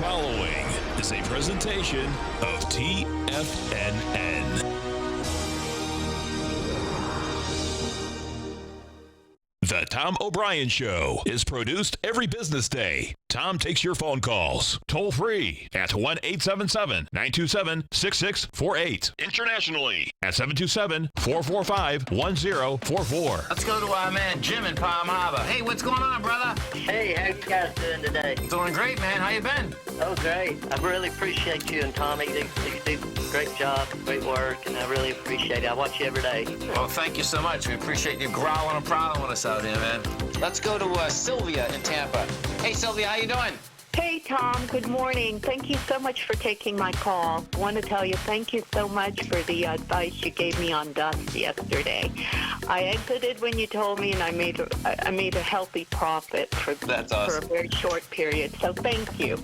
following is a presentation of TFNN. The Tom O'Brien Show is produced every business day. Tom takes your phone calls toll free at 1-877-927-6648. Internationally at 727-445-1044. Let's go to our man Jim in Palm Harbor. Hey, what's going on, brother? Hey, how you guys doing today? Doing great, man. How you been? Oh, great. I really appreciate you and Tommy. You do a great job, great work, and I really appreciate it. I watch you every day. Well, thank you so much. We appreciate you growling and prowling with us out here, man. Let's go to Sylvia in Tampa. Hey, Sylvia, how you doing? Hey, Tom. Good morning. Thank you so much for taking my call. I want to tell you thank you so much for the advice you gave me on dust yesterday. I exited when you told me, and I made a healthy profit for a very short period. So thank you.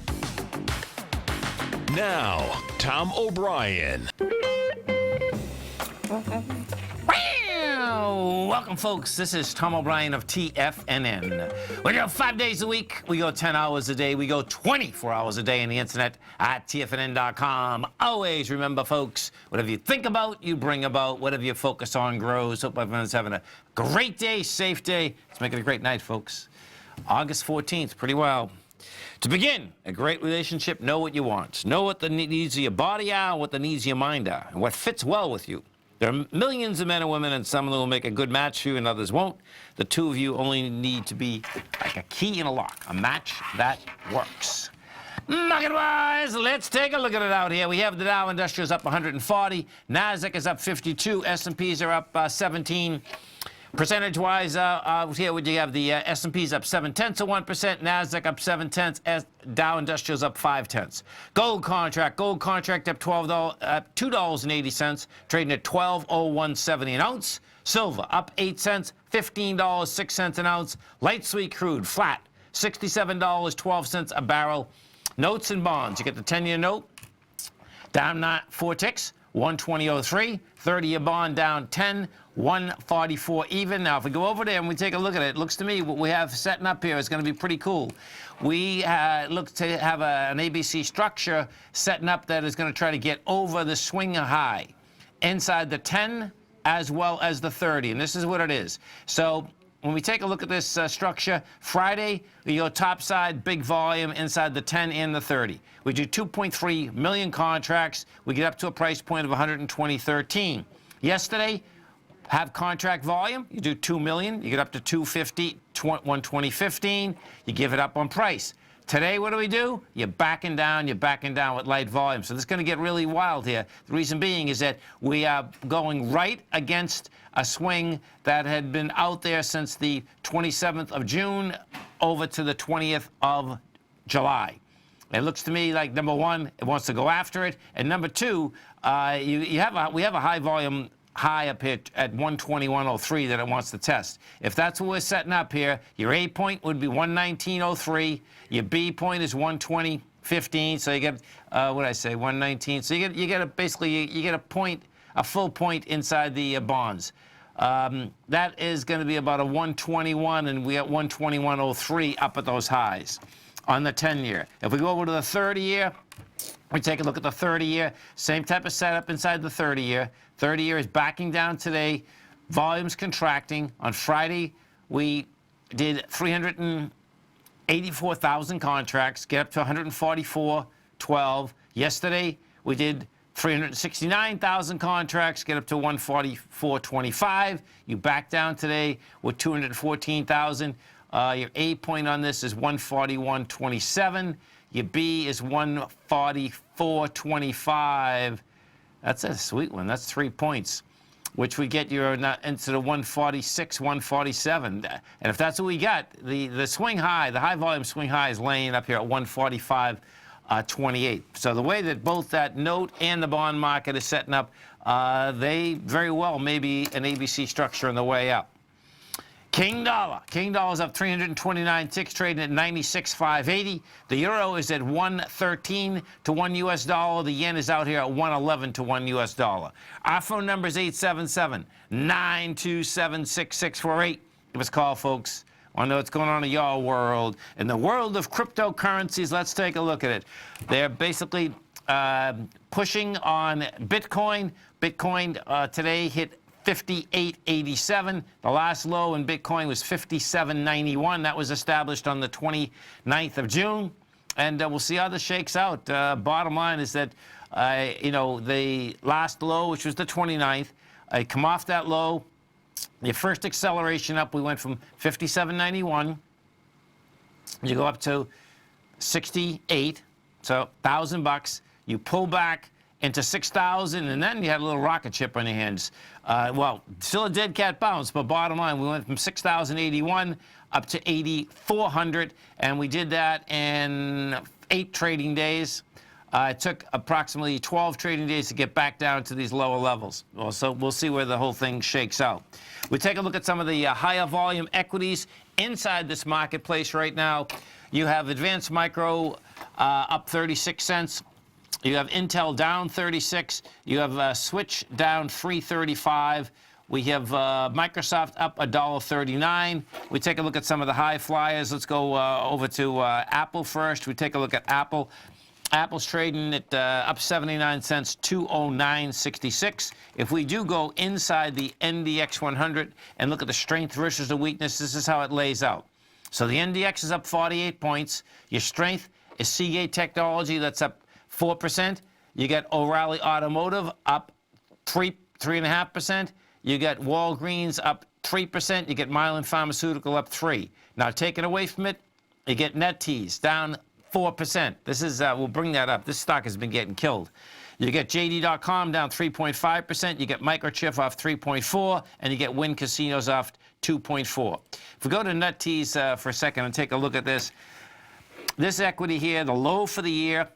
Now, Tom O'Brien. Welcome, folks. This is Tom O'Brien of TFNN. We go 5 days a week. We go 10 hours a day. We go 24 hours a day on the internet at TFNN.com. Always remember, folks, whatever you think about, you bring about. Whatever you focus on grows. Hope everyone's having a great day, safe day. Let's make it a great night, folks. August 14th, pretty well. To begin a great relationship, know what you want. Know what the needs of your body are, what the needs of your mind are, and what fits well with you. There are millions of men and women, and some of them will make a good match for you and others won't. The two of you only need to be like a key in a lock, a match that works. Market-wise, let's take a look at it out here. We have the Dow Industrials up 140. NASDAQ is up 52. S&Ps are up 17. Percentage-wise, here you have the S&P's up 0.7 of 1%, NASDAQ up 0.7, Dow Industrials up 0.5. Gold contract up $2.80, trading at $12.0170 an ounce. Silver up 8 cents, $15.06 an ounce. Light sweet crude flat, $67.12 a barrel. Notes and bonds, you get the 10-year note down 4 ticks, 120.03. 30-year bond down 10, 144 even. Now, if we go over there and we take a look at it, it looks to me what we have setting up here is going to be pretty cool. We look to have an ABC structure setting up that is going to try to get over the swing high inside the 10 as well as the 30, and this is what it is. So when we take a look at this structure, Friday, we go top side, big volume inside the 10 and the 30. We do 2.3 million contracts. We get up to a price point of 120.13. Yesterday, have contract volume. You do 2 million. You get up to 250, 120.15. You give it up on price. Today, what do? You're backing down with light volume. So this is going to get really wild here. The reason being is that we are going right against a swing that had been out there since the 27th of June over to the 20th of July. It looks to me like, number one, it wants to go after it, and number two, we have a high volume high up here at 121.03 that it wants to test. If that's what we're setting up here, your A point would be 119.03. Your B point is 120.15. So you get what did I say, 119. So you get a full point inside the bonds. That is going to be about a 121, and we got 121.03 up at those highs on the 10-year. If we go over to the 30-year, we take a look at the 30-year. Same type of setup inside the 30-year. 30-year is backing down today. Volume's contracting. On Friday, we did 384,000 contracts, get up to 144.12. Yesterday, we did 369,000 contracts, get up to 144.25. You back down today with 214,000. Your A point on this is 141.27. Your B is 144.25. That's a sweet one. That's 3 points, which we get you into the 146, 147. And if that's what we got, the swing high, the high volume swing high is laying up here at 145.28. So the way that both that note and the bond market is setting up, they very well may be an ABC structure on the way up. King dollar. King dollar's up 329 ticks, trading at 96.580. The euro is at 113 to 1 US dollar. The yen is out here at 111 to 1 US dollar. Our phone number is 877-927-6648. Give us a call, folks. want to know what's going on in your world. In the world of cryptocurrencies, let's take a look at it. They're basically pushing on Bitcoin. Bitcoin today hit 58.87. The last low in Bitcoin was 57.91. That was established on the 29th of June. And we'll see how this shakes out. Bottom line is that, the last low, which was the 29th, I come off that low. Your first acceleration up, we went from 57.91. You go up to 68, so $1,000. You pull back into 6,000, and then you had a little rocket ship on your hands. Well, still a dead cat bounce, but bottom line, we went from 6,081 up to 8,400, and we did that in 8 trading days. It took approximately 12 trading days to get back down to these lower levels. Well, so we'll see where the whole thing shakes out. We take a look at some of the higher volume equities inside this marketplace right now. You have Advanced Micro up 36 cents. You have Intel down 36. You have Switch down 3.35. We have Microsoft up $1.39. We take a look at some of the high flyers. Let's go over to Apple first. We take a look at Apple. Apple's trading at up 79 cents, 209.66. If we do go inside the NDX 100 and look at the strength versus the weakness, this is how it lays out. So the NDX is up 48 points. Your strength is Seagate Technology, that's up 4%. You get O'Reilly Automotive up 3.5%. You get Walgreens up 3%. You get Mylan Pharmaceutical up 3%. Now, taken away from it, you get NetEase down 4%. This is, we'll bring that up. This stock has been getting killed. You get JD.com down 3.5%. You get Microchip off 3.4%, and you get Wynn Casinos off 2.4%. If we go to NetEase for a second and take a look at this, this equity here, the low for the year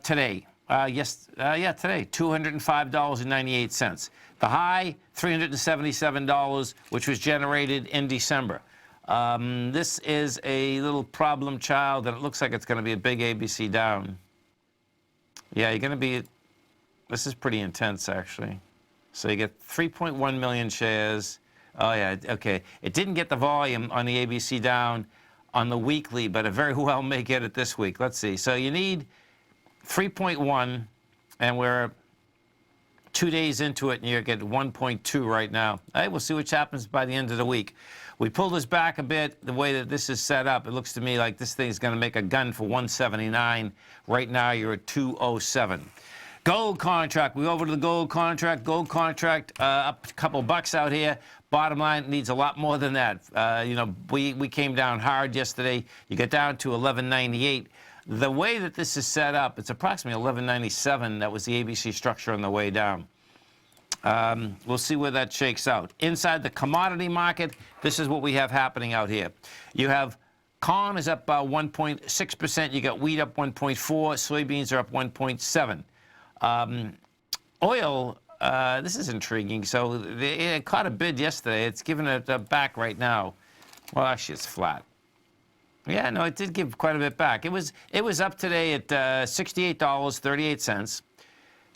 today. Today, $205.98. The high, $377, which was generated in December. This is a little problem child, and it looks like it's going to be a big ABC down. Yeah, you're going to be, this is pretty intense, actually. So you get 3.1 million shares. Oh, yeah, okay. It didn't get the volume on the ABC down on the weekly, but it very well may get it this week. Let's see. So you need 3.1, and we're 2 days into it, and you're getting 1.2 right now. All right, we'll see what happens by the end of the week. We pull this back a bit. The way that this is set up, it looks to me like this thing is going to make a gun for 179. Right now, you're at 207. Gold contract. We go over to the gold contract. Gold contract up a couple bucks out here. Bottom line, needs a lot more than that. We came down hard yesterday. You get down to 1198. The way that this is set up, it's approximately 1197. That was the ABC structure on the way down. We'll see where that shakes out. Inside the commodity market, this is what we have happening out here. You have corn is up 1.6%. You got wheat up 1.4%. Soybeans are up 1.7%. Oil, this is intriguing. So it caught a bid yesterday. It's giving it back right now. Well, actually, it's flat. Yeah, no, it did give quite a bit back. It was up today at $68.38.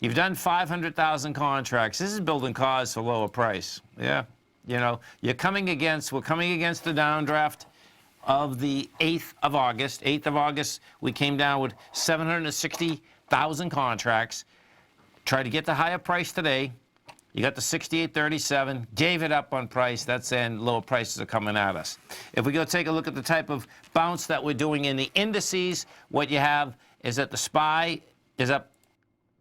You've done 500,000 contracts. This is building cause for lower price. Yeah, we're coming against the downdraft of the 8th of August. 8th of August, we came down with 760,000 contracts. Tried to get the higher price today. You got the 68.37, gave it up on price. That's and lower prices are coming at us. If we go take a look at the type of bounce that we're doing in the indices, what you have is that the SPY is up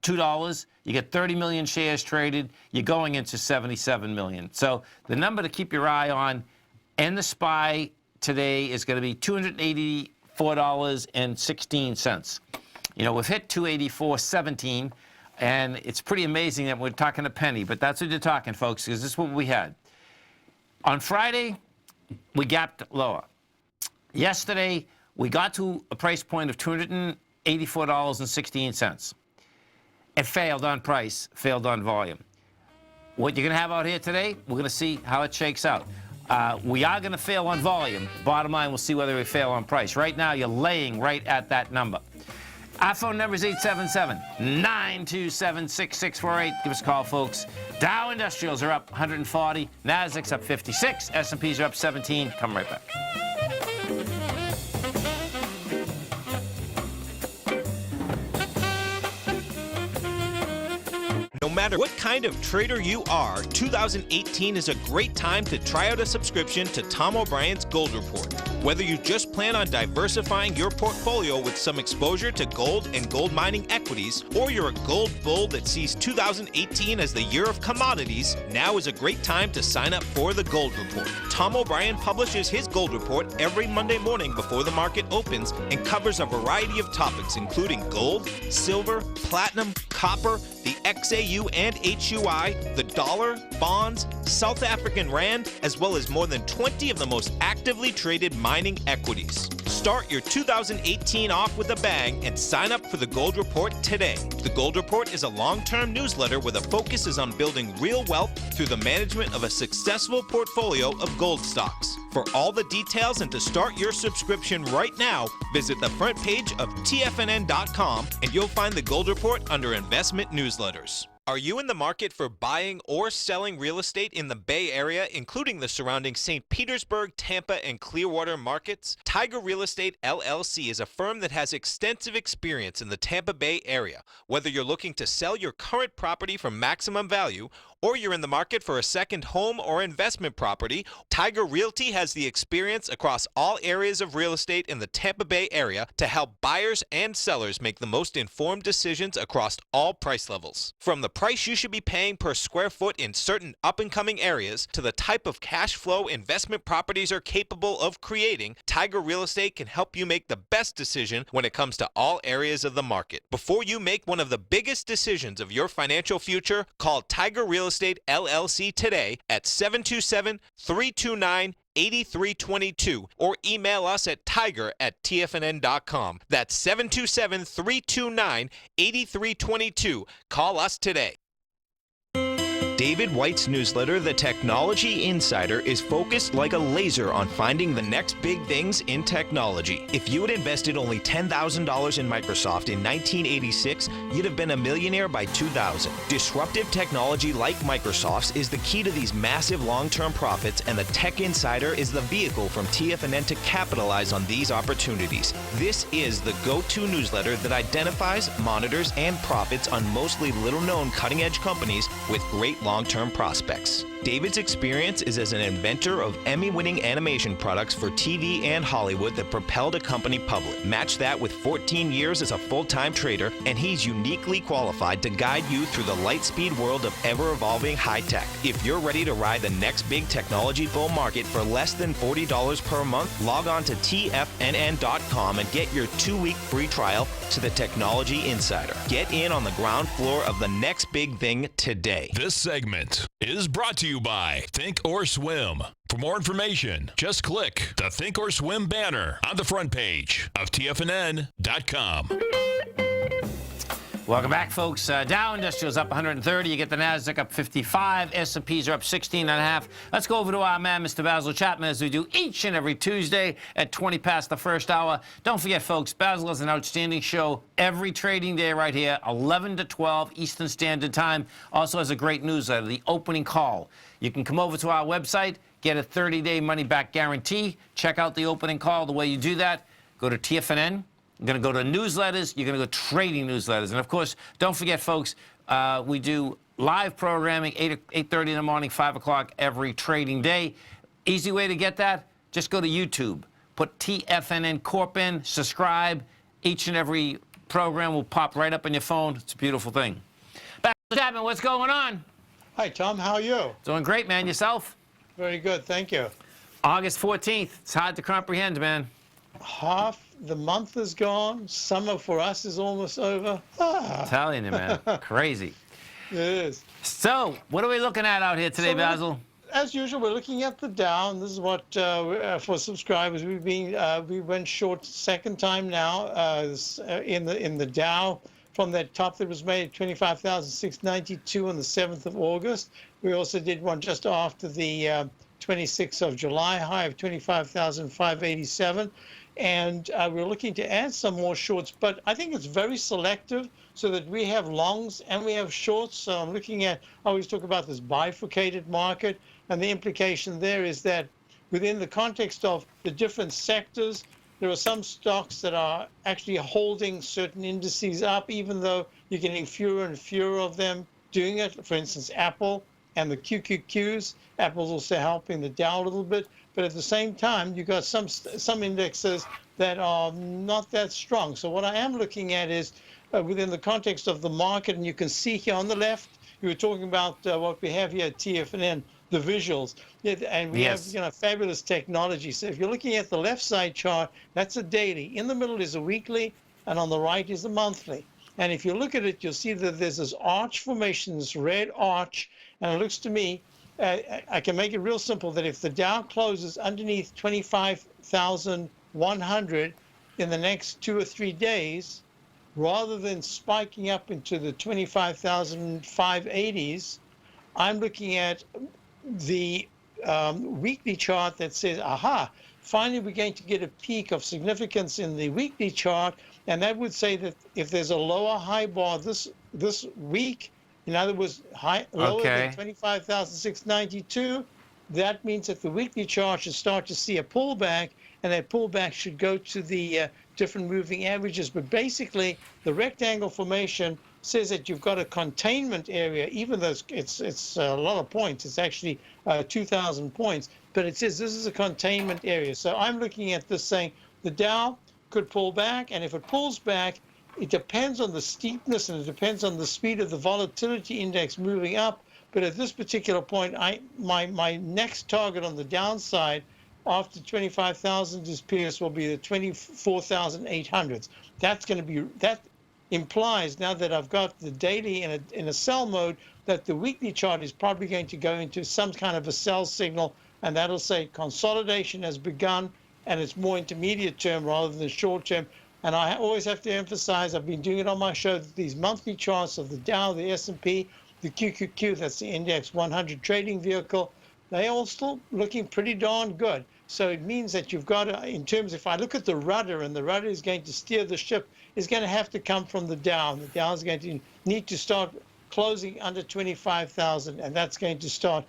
$2. You get 30 million shares traded. You're going into 77 million. So the number to keep your eye on in the SPY today is going to be $284.16. We've hit 284.17. And it's pretty amazing that we're talking a penny, but that's what you're talking, folks, because this is what we had. On Friday, we gapped lower. Yesterday, we got to a price point of $284.16. It failed on price, failed on volume. What you're going to have out here today, we're going to see how it shakes out. We are going to fail on volume. Bottom line, we'll see whether we fail on price. Right now, you're laying right at that number. Our phone number is 877-927-6648. Give us a call, folks. Dow Industrials are up 140. Nasdaq's up 56. S&Ps are up 17. Come right back. matter what kind of trader you are, 2018 is a great time to try out a subscription to Tom O'Brien's Gold Report. Whether you just plan on diversifying your portfolio with some exposure to gold and gold mining equities, or you're a gold bull that sees 2018 as the year of commodities, now is a great time to sign up for the Gold Report. Tom O'Brien publishes his Gold Report every Monday morning before the market opens and covers a variety of topics including gold, silver, platinum, copper, the XAU and HUI, the dollar, bonds, South African rand, as well as more than 20 of the most actively traded mining equities. Start your 2018 off with a bang and sign up for the Gold Report today. The Gold Report is a long-term newsletter where the focus is on building real wealth through the management of a successful portfolio of gold stocks. For all the details and to start your subscription right now, visit the front page of TFNN.com and you'll find the Gold Report under Investment Newsletters. Are you in the market for buying or selling real estate in the Bay Area, including the surrounding St. Petersburg, Tampa, and Clearwater markets? Tiger Real Estate LLC is a firm that has extensive experience in the Tampa Bay area. Whether you're looking to sell your current property for maximum value, or you're in the market for a second home or investment property, Tiger Realty has the experience across all areas of real estate in the Tampa Bay area to help buyers and sellers make the most informed decisions across all price levels. From the price you should be paying per square foot in certain up-and-coming areas to the type of cash flow investment properties are capable of creating, Tiger Real Estate can help you make the best decision when it comes to all areas of the market. Before you make one of the biggest decisions of your financial future, call Tiger Real Estate LLC today at 727-329-8322 or email us at tiger@tfnn.com. That's 727-329-8322. Call us today. David White's newsletter, The Technology Insider, is focused like a laser on finding the next big things in technology. If you had invested only $10,000 in Microsoft in 1986, you'd have been a millionaire by 2000. Disruptive technology like Microsoft's is the key to these massive long-term profits, and the Tech Insider is the vehicle from TFNN to capitalize on these opportunities. This is the go-to newsletter that identifies, monitors, and profits on mostly little-known cutting-edge companies with great long-term prospects. David's experience is as an inventor of Emmy-winning animation products for TV and Hollywood that propelled a company public. Match that with 14 years as a full-time trader, and he's uniquely qualified to guide you through the light-speed world of ever-evolving high-tech. If you're ready to ride the next big technology bull market for less than $40 per month, log on to TFNN.com and get your 2-week free trial to the Technology Insider. Get in on the ground floor of the next big thing today. This segment is brought to you by Think or Swim. For more information, just click the Think or Swim banner on the front page of TFNN.com. Welcome back, folks. Dow Industrial's up 130. You get the Nasdaq up 55. S&Ps are up 16.5. Let's go over to our man, Mr. Basil Chapman, as we do each and every Tuesday at 20 past the first hour. Don't forget, folks, Basil has an outstanding show every trading day right here, 11 to 12 Eastern Standard Time. Also has a great newsletter, The Opening Call. You can come over to our website, get a 30-day money-back guarantee. Check out The Opening Call. The way you do that, go to TFNN. You're going to go to newsletters. You're going to go trading newsletters. And, of course, don't forget, folks, we do live programming, 8:30 in the morning, 5 o'clock every trading day. Easy way to get that, just go to YouTube. Put TFNN Corp in, subscribe. Each and every program will pop right up on your phone. It's a beautiful thing. Back to Chapman, what's going on? Hi, Tom. How are you? Doing great, man. Yourself? Very good. Thank you. August 14th. It's hard to comprehend, man. Half the month is gone. Summer for us is almost over. I'm telling you, man. Crazy. It is. So, what are we looking at out here today, Basil? As usual, we're looking at the Dow, and this is what for subscribers we went short second time now in the Dow from that top that was made at 25,692 on the 7th of August. We also did one just after the 26th of July high of 25,587. And we're looking to add some more shorts, but I think it's very selective so that we have longs and we have shorts. So I'm looking at, I always talk about this bifurcated market, and the implication there is that within the context of the different sectors, there are some stocks that are actually holding certain indices up, even though you're getting fewer and fewer of them doing it. For instance, Apple and the QQQs. Apple's also helping the Dow a little bit, but at the same time, you've got some indexes that are not that strong. So what I am looking at is within the context of the market, and you can see here on the left, you were talking about what we have here at TFNN, the visuals, and we have fabulous technology. So if you're looking at the left side chart, that's a daily. In the middle is a weekly, and on the right is a monthly. And if you look at it, you'll see that there's this arch formation, this red arch, and it looks to me, I can make it real simple, that if the Dow closes underneath 25,100 in the next 2 or 3 days, rather than spiking up into the 25,580s, I'm looking at the weekly chart that says, aha, finally we're going to get a peak of significance in the weekly chart, and that would say that if there's a lower high bar this week, in other words, lower than 25,692, that means that the weekly chart should start to see a pullback, and that pullback should go to the different moving averages. But basically, the rectangle formation says that you've got a containment area, even though it's a lot of points. It's actually 2,000 points, but it says this is a containment area. So I'm looking at this saying the Dow could pull back, and if it pulls back, it depends on the steepness and it depends on the speed of the volatility index moving up. But at this particular point, my next target on the downside after 25,000 is pierced will be the 24,800s. That's going to be, that implies, now that I've got the daily in a sell mode, that the weekly chart is probably going to go into some kind of a sell signal, and that'll say consolidation has begun, and it's more intermediate term rather than short term. And I always have to emphasize, I've been doing it on my show, that these monthly charts of the Dow, the S&P, the QQQ, that's the index 100 trading vehicle, they all still looking pretty darn good. So it means that you've got to, in terms, if I look at the rudder, and the rudder is going to steer the ship, is going to have to come from the Dow. And the Dow is going to need to start closing under 25,000, and that's going to start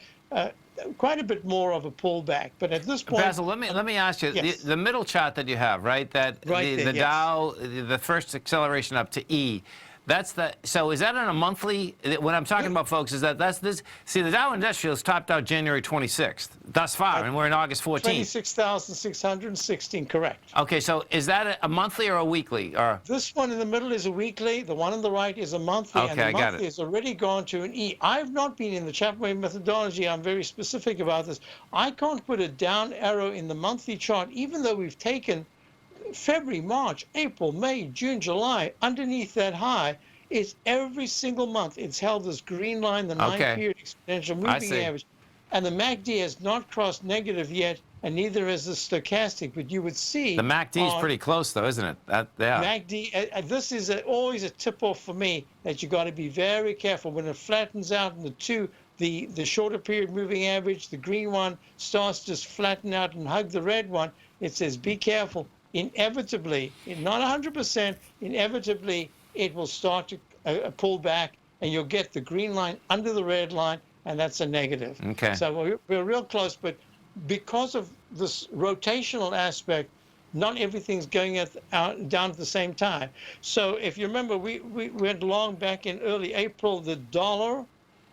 quite a bit more of a pullback. But at this point, Basil, let me ask you, yes. the middle chart that you have, right? That Right the there, yes. Dow, the first acceleration up to E. That's the, so is that on a monthly? What I'm talking about, folks, is that's this. See, the Dow Industrials topped out January 26th, thus far, and we're in August 14th. 26,616, correct. Okay, so is that a monthly or a weekly? Or This one in the middle is a weekly. The one on the right is a monthly. Okay, and the I got monthly it. has already gone to an E. I've not been in the Chapman methodology. I'm very specific about this. I can't put a down arrow in the monthly chart, even though we've taken February, March, April, May, June, July, underneath that high. It's every single month. It's held this green line, the 9-period exponential moving average. And the MACD has not crossed negative yet, and neither has the stochastic. But you would see the MACD is pretty close, though, isn't it? Yeah. MACD, this is always a tip-off for me that you got to be very careful when it flattens out in the shorter period moving average, the green one starts to flatten out and hug the red one. It says, be careful. Inevitably, not 100%, inevitably, it will start to pull back, and you'll get the green line under the red line, and that's a negative. Okay. So we're real close, but because of this rotational aspect, not everything's going down at the same time. So if you remember, we went long back in early April, the dollar,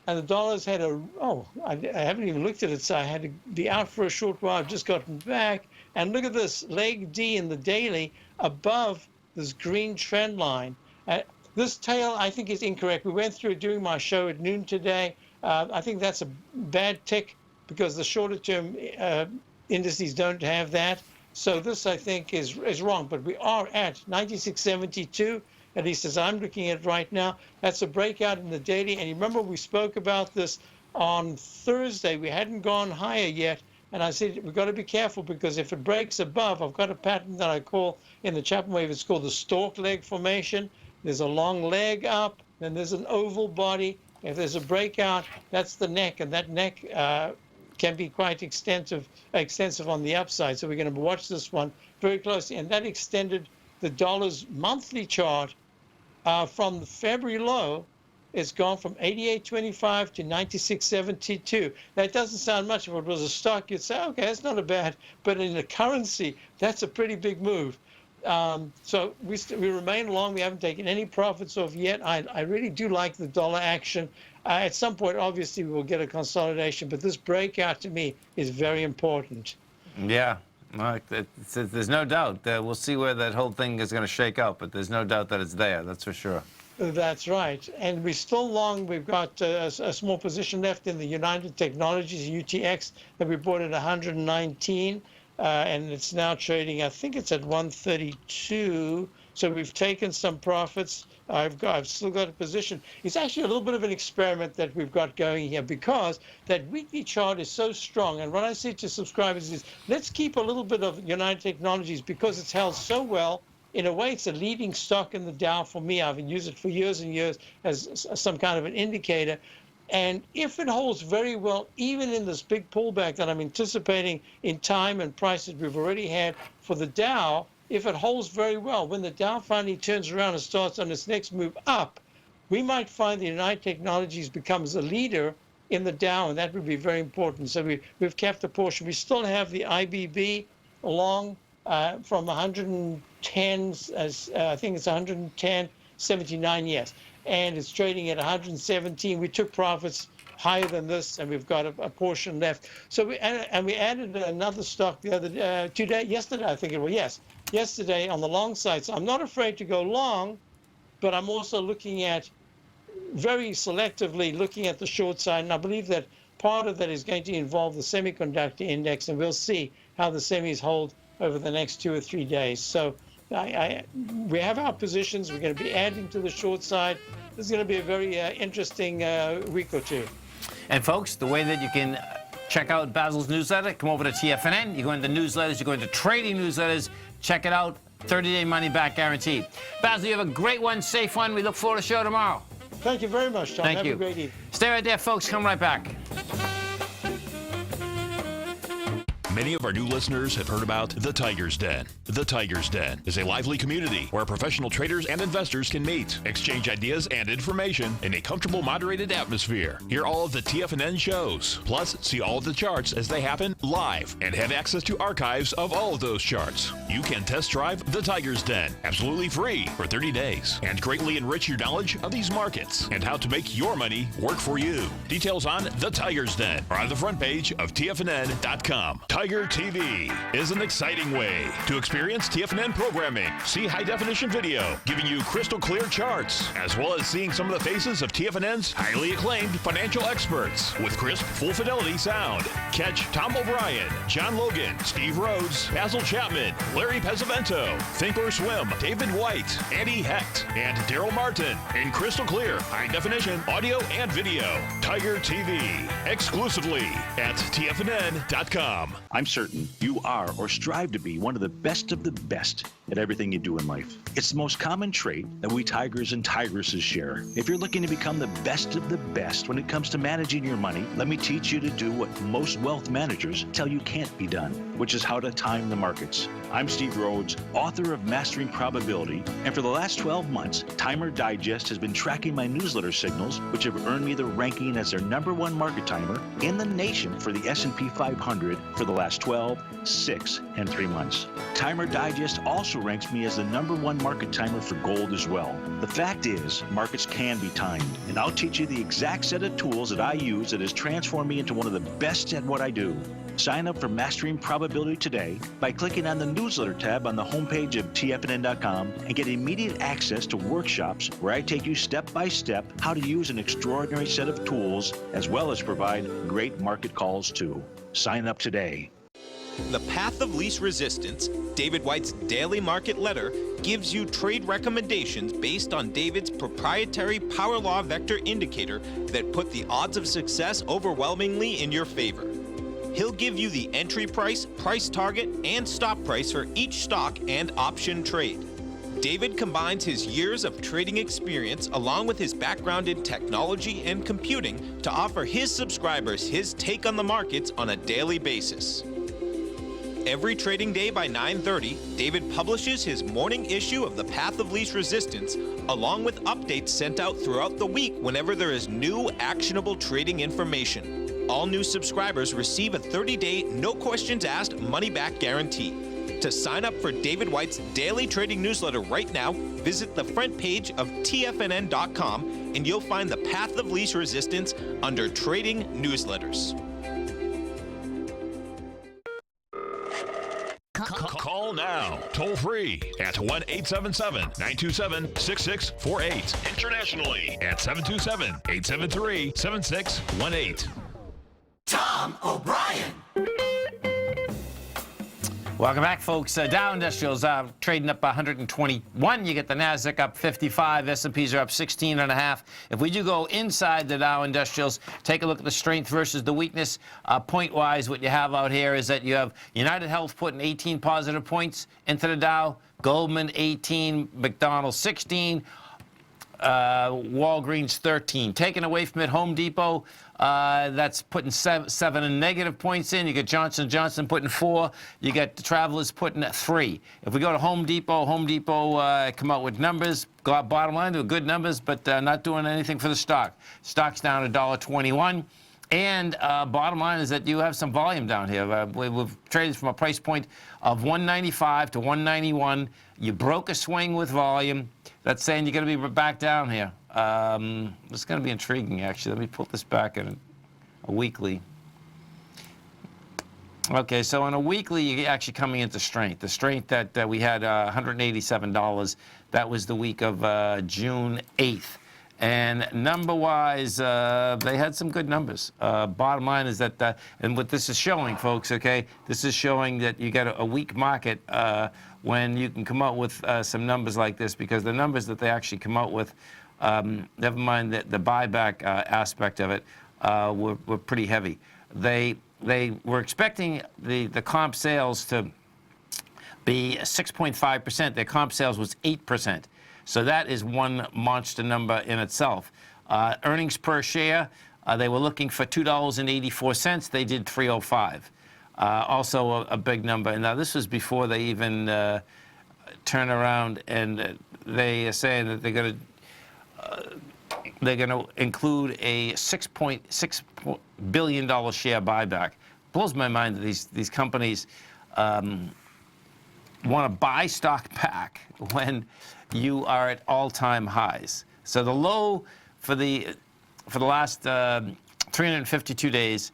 and the dollar's had I haven't even looked at it, so I had to be out for a short while. I've just gotten back, and look at this, leg D in the daily above this green trend line. This tail, I think, is incorrect. We went through it during my show at noon today. I think that's a bad tick because the shorter-term indices don't have that. So this, I think, is wrong. But we are at 96.72, at least as I'm looking at it right now. That's a breakout in the daily. And you remember we spoke about this on Thursday. We hadn't gone higher yet. And I said, we've got to be careful because if it breaks above, I've got a pattern that I call in the Chapman wave, it's called the stork leg formation. There's a long leg up, then there's an oval body. If there's a breakout, that's the neck, and that neck can be quite extensive on the upside. So we're going to watch this one very closely. And that extended the dollar's monthly chart from the February low. It's gone from 88.25 to 96.72. That doesn't sound much. If it was a stock, you'd say, okay, that's not a bad. But in a currency, that's a pretty big move. So we remain long. We haven't taken any profits off yet. I really do like the dollar action. At some point, obviously, we will get a consolidation, but this breakout to me is very important. Yeah, there's no doubt. We'll see where that whole thing is going to shake out, but there's no doubt that it's there. That's for sure. That's right. And we're still long. We've got a small position left in the United Technologies, UTX, that we bought at 119. And it's now trading, I think it's at 132. So we've taken some profits. I've still got a position. It's actually a little bit of an experiment that we've got going here because that weekly chart is so strong. And what I say to subscribers is, let's keep a little bit of United Technologies because it's held so well. In a way, it's a leading stock in the Dow for me. I've used it for years and years as some kind of an indicator. And if it holds very well, even in this big pullback that I'm anticipating in time and prices we've already had for the Dow, if it holds very well, when the Dow finally turns around and starts on its next move up, we might find the United Technologies becomes a leader in the Dow, and that would be very important. So we've kept a portion. We still have the IBB along from 110, I think it's 110.79, yes. And it's trading at 117. We took profits higher than this, and we've got a portion left. So we added another stock the other yesterday, I think it was, yes, yesterday on the long side. So I'm not afraid to go long, but I'm also looking at very selectively looking at the short side, and I believe that part of that is going to involve the semiconductor index, and we'll see how the semis hold over the next 2 or 3 days. So we have our positions. We're going to be adding to the short side. This is going to be a very interesting week or two. And folks, the way that you can check out Basil's newsletter, come over to TFNN. You go into newsletters, you go into trading newsletters, check it out. 30-day money back guaranteed. Basil, you have a great one, safe one. We look forward to the show tomorrow. Thank you very much, Tom. Thank have you. a great evening. Stay right there, folks. Come right back. Many of our new listeners have heard about The Tiger's Den. The Tiger's Den is a lively community where professional traders and investors can meet, exchange ideas and information in a comfortable, moderated atmosphere. Hear all of the TFNN shows, plus see all of the charts as they happen live and have access to archives of all of those charts. You can test drive The Tiger's Den absolutely free for 30 days and greatly enrich your knowledge of these markets and how to make your money work for you. Details on The Tiger's Den are on the front page of TFNN.com. Tiger TV is an exciting way to experience TFNN programming. See high-definition video giving you crystal clear charts, as well as seeing some of the faces of TFNN's highly acclaimed financial experts with crisp, full-fidelity sound. Catch Tom O'Brien, John Logan, Steve Rhodes, Basil Chapman, Larry Pesavento, Think or Swim, David White, Andy Hecht, and Daryl Martin in crystal clear, high-definition audio and video. Tiger TV, exclusively at TFNN.com. I'm certain you are or strive to be one of the best at everything you do in life. It's the most common trait that we tigers and tigresses share. If you're looking to become the best of the best when it comes to managing your money, let me teach you to do what most wealth managers tell you can't be done, which is how to time the markets. I'm Steve Rhodes, author of Mastering Probability, and for the last 12 months, Timer Digest has been tracking my newsletter signals, which have earned me the ranking as their #1 market timer in the nation for the S&P 500 for the last 12, 6, and 3 months. Timer Digest also ranks me as the #1 market timer for gold as well. The fact is, markets can be timed, and I'll teach you the exact set of tools that I use that has transformed me into one of the best at what I do. Sign up for Mastering Probability today by clicking on the newsletter tab on the homepage of TFNN.com and get immediate access to workshops where I take you step by step how to use an extraordinary set of tools as well as provide great market calls too. Sign up today. The Path of Least Resistance, David White's daily market letter, gives you trade recommendations based on David's proprietary Power Law Vector indicator that put the odds of success overwhelmingly in your favor. He'll give you the entry price, price target, and stop price for each stock and option trade. David combines his years of trading experience along with his background in technology and computing to offer his subscribers his take on the markets on a daily basis. Every trading day by 9:30, David publishes his morning issue of The Path of Least Resistance, along with updates sent out throughout the week whenever there is new actionable trading information. All new subscribers receive a 30-day, no questions asked money-back guarantee. To sign up for David White's daily trading newsletter right now, visit the front page of TFNN.com and you'll find the path of least resistance under Trading Newsletters. Call now, toll free at 1-877-927-6648. Internationally at 727-873-7618. Tom O'Brien. Welcome back, folks. Dow Industrials trading up 121. You get the Nasdaq up 55. S&Ps are up 16.5. If we do go inside the Dow Industrials, take a look at the strength versus the weakness. Point-wise, what you have out here is that you have United Health putting 18 positive points into the Dow, Goldman 18, McDonald's 16, Walgreens 13. Taken away from it, Home Depot, that's putting seven negative points in. You get Johnson & Johnson putting 4. You get the Travelers putting 3. If we go to Home Depot come out with numbers. Bottom line, do good numbers, but not doing anything for the stock. Stock's down $1.21. And bottom line is that you have some volume down here. We've traded from a price point of 195 to 191. You broke a swing with volume. That's saying you're going to be back down here. It's going to be intriguing, actually. Let me put this back in a weekly. Okay, so on a weekly, you're actually coming into strength. The strength that we had $187, that was the week of June 8th. And number-wise, they had some good numbers. Bottom line is that, and what this is showing, folks, okay, this is showing that you got a weak market when you can come out with some numbers like this, because the numbers that they actually come out with, never mind the buyback aspect of it, were pretty heavy. They were expecting the comp sales to be 6.5%. Their comp sales was 8%. So that is one monster number in itself. Earnings per share, they were looking for $2.84. They did $3.05. Also a big number. And now this was before they even turn around and they are saying that they're going to include a $6.6 billion share buyback. Blows my mind that these companies want to buy stock back when you are at all-time highs. So the low for the last 352 days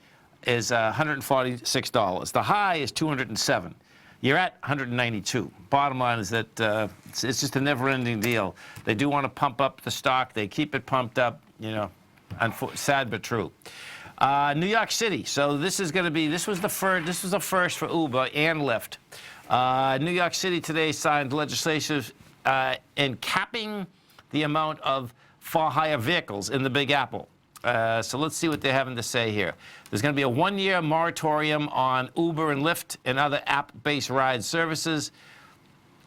is $146. The high is 207. You're at 192. Bottom line is that it's just a never-ending deal. They do want to pump up the stock. They keep it pumped up. You know, sad but true. New York City. So this was the first for Uber and Lyft. New York City today signed legislation in capping the amount of for-hire vehicles in the Big Apple. So let's see what they're having to say here. There's going to be a 1-year moratorium on Uber and Lyft and other app-based ride services.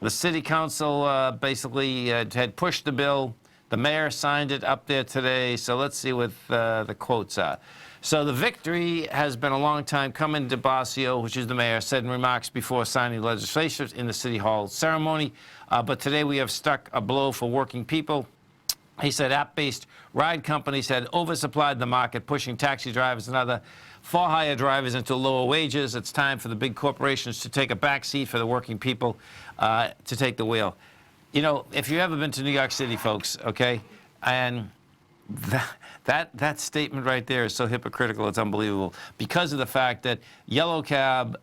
The city council basically had pushed the bill. The mayor signed it up there today. So let's see what the quotes are. So the victory has been a long time coming. De Blasio, which is the mayor, said in remarks before signing legislation in the City Hall ceremony. But today we have struck a blow for working people. He said app-based ride companies had oversupplied the market, pushing taxi drivers and other for-hire drivers into lower wages. It's time for the big corporations to take a back seat for the working people to take the wheel. You know, if you've ever been to New York City, folks, okay, and that statement right there is so hypocritical, it's unbelievable, because of the fact that Yellow Cab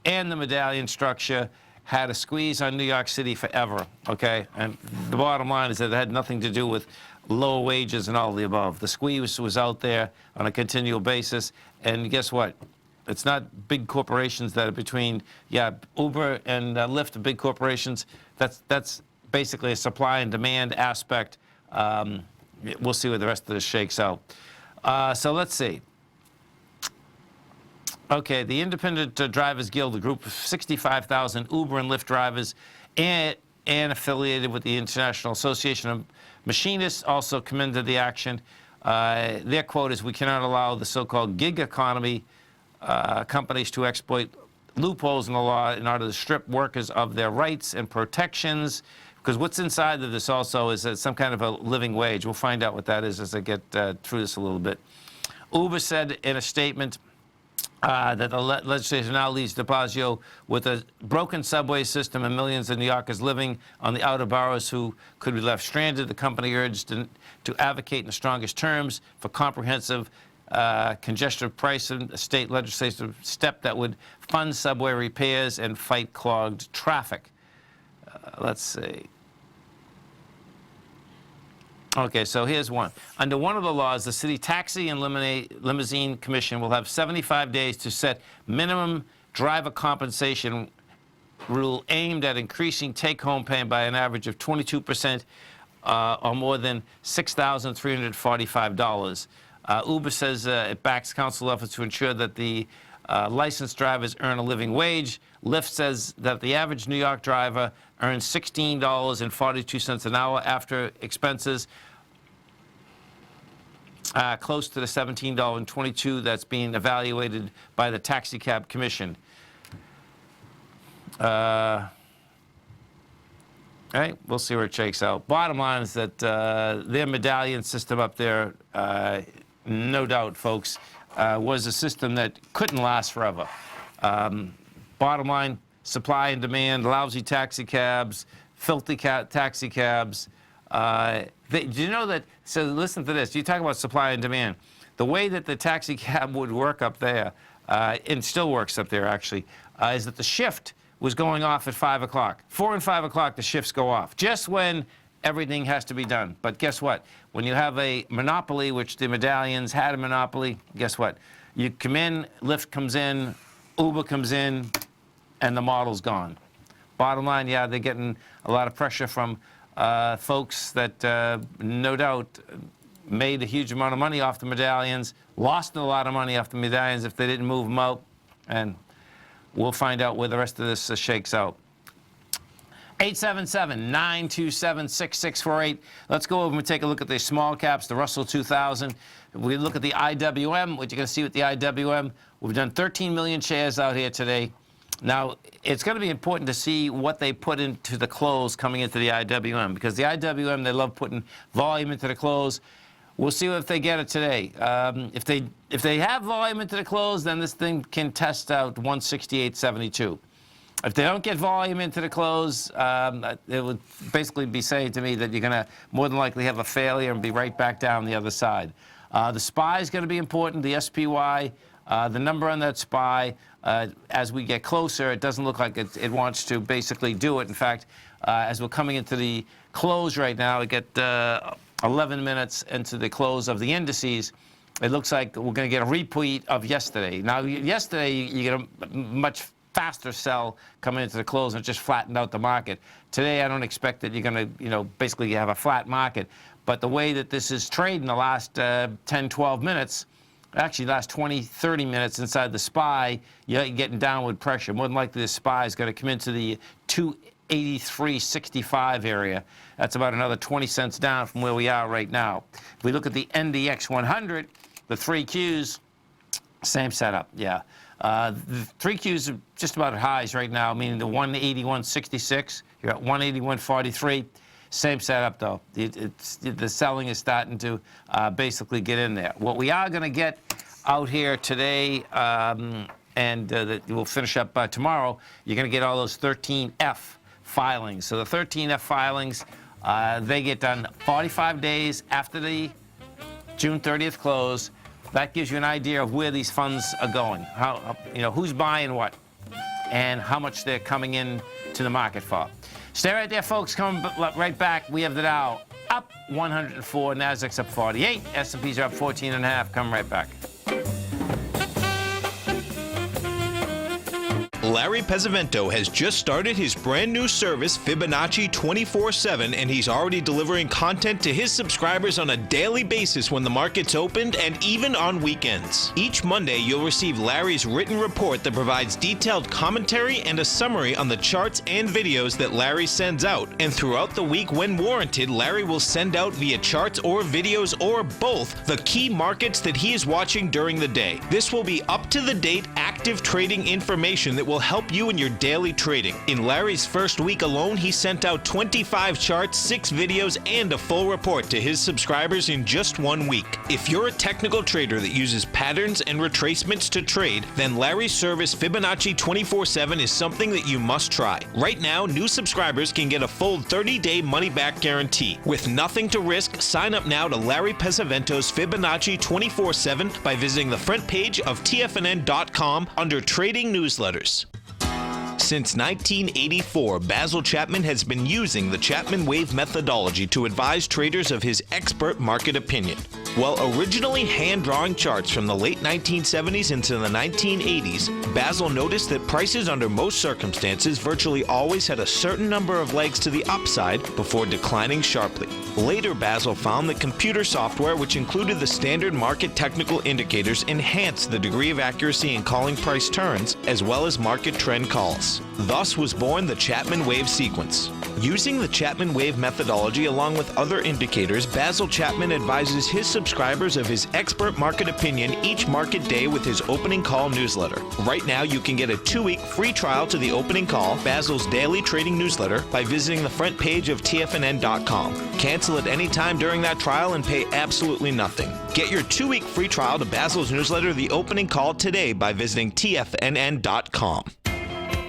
and the medallion structure had a squeeze on New York City forever, okay? And the bottom line is that it had nothing to do with low wages and all the above. The squeeze was out there on a continual basis, and guess what? It's not big corporations that are between, Uber and Lyft are big corporations. That's basically a supply and demand aspect. We'll see where the rest of this shakes out. So let's see. Okay, the Independent Drivers Guild, a group of 65,000 Uber and Lyft drivers and affiliated with the International Association of Machinists, also commended the action. Their quote is, "We cannot allow the so-called gig economy companies to exploit loopholes in the law in order to strip workers of their rights and protections." Because what's inside of this also is some kind of a living wage. We'll find out what that is as I get through this a little bit. Uber said in a statement, that the legislature now leaves de Blasio with a broken subway system and millions of New Yorkers living on the outer boroughs who could be left stranded. The company urged to advocate in the strongest terms for comprehensive congestion pricing, a state legislative step that would fund subway repairs and fight clogged traffic. Let's see. Okay, so here's one. Under one of the laws, the City Taxi and Limousine Commission will have 75 days to set minimum driver compensation rule aimed at increasing take-home pay by an average of 22% or more than $6,345. Uber says it backs council efforts to ensure that the licensed drivers earn a living wage. Lyft says that the average New York driver earns $16.42 an hour after expenses, close to the $17.22 that's being evaluated by the Taxi Cab Commission. All right, we'll see where it shakes out. Bottom line is that their medallion system up there, no doubt, folks, was a system that couldn't last forever. Bottom line, supply and demand, lousy taxi cabs, filthy taxi cabs. Do you know that, so listen to this, you talk about supply and demand. The way that the taxi cab would work up there, and still works up there actually, is that the shift was going off at 5 o'clock. 4 and 5 o'clock, the shifts go off, just when everything has to be done. But guess what? When you have a monopoly, which the medallions had a monopoly, guess what? You come in, Lyft comes in, Uber comes in, and the model's gone. Bottom line, yeah, they're getting a lot of pressure from folks that no doubt made a huge amount of money off the medallions, lost a lot of money off the medallions if they didn't move them out, and we'll find out where the rest of this shakes out. 877-927-6648. Let's go over and take a look at the small caps, the Russell 2000. We look at the IWM, what you're going to see with the IWM. We've done 13 million shares out here today. Now, it's going to be important to see what they put into the close coming into the IWM, because the IWM, they love putting volume into the close. We'll see if they get it today. If they have volume into the close, then this thing can test out 168.72. If they don't get volume into the close, it would basically be saying to me that you're going to more than likely have a failure and be right back down the other side. The SPY is going to be important, the SPY. The number on that SPY, as we get closer, it doesn't look like it wants to basically do it. In fact, as we're coming into the close right now, we get 11 minutes into the close of the indices. It looks like we're going to get a repeat of yesterday. Now, yesterday, you get a much faster sell coming into the close and it just flattened out the market. Today, I don't expect that you're going to, basically have a flat market. But the way that this is trading the last 10, 12 minutes, actually last 20, 30 minutes inside the SPY, you're getting downward pressure. More than likely, the SPY is going to come into the 283.65 area. That's about another 20 cents down from where we are right now. If we look at the NDX 100, the 3 Qs, same setup, yeah. The 3 Qs are just about at highs right now, meaning the 181.66, you're at 181.43. Same setup, though. The selling is starting to basically get in there. What we are going to get out here today, and we'll finish up tomorrow, you're going to get all those 13F filings. So the 13F filings, they get done 45 days after the June 30th close. That gives you an idea of where these funds are going, how, who's buying what, and how much they're coming in to the market for. Stay right there, folks. Coming right back. We have the Dow up 104, Nasdaq's up 48, S&Ps are up 14.5. Come right back. Larry Pesavento has just started his brand new service, Fibonacci 24/7, and he's already delivering content to his subscribers on a daily basis when the market's opened and even on weekends. Each Monday, you'll receive Larry's written report that provides detailed commentary and a summary on the charts and videos that Larry sends out. And throughout the week, when warranted, Larry will send out via charts or videos or both the key markets that he is watching during the day. This will be up-to-the-date, active effective trading information that will help you in your daily trading. In Larry's first week alone, he sent out 25 charts, 6 videos, and a full report to his subscribers in just 1 week. If you're a technical trader that uses patterns and retracements to trade, then Larry's service Fibonacci 24/7 is something that you must try. Right now, new subscribers can get a full 30-day money-back guarantee. With nothing to risk, sign up now to Larry Pesavento's Fibonacci 24/7 by visiting the front page of TFNN.com under Trading Newsletters. Since 1984, Basil Chapman has been using the Chapman Wave methodology to advise traders of his expert market opinion. While originally hand-drawing charts from the late 1970s into the 1980s, Basil noticed that prices under most circumstances virtually always had a certain number of legs to the upside before declining sharply. Later, Basil found that computer software, which included the standard market technical indicators, enhanced the degree of accuracy in calling price turns, as well as market trend calls. Thus was born the Chapman Wave sequence. Using the Chapman Wave methodology along with other indicators, Basil Chapman advises his subscribers of his expert market opinion each market day with his opening call newsletter. Right now, you can get a 2-week free trial to the opening call, Basil's daily trading newsletter, by visiting the front page of TFNN.com. Cancel at any time during that trial and pay absolutely nothing. Get your 2-week free trial to Basil's newsletter, The Opening Call, today by visiting TFNN.com.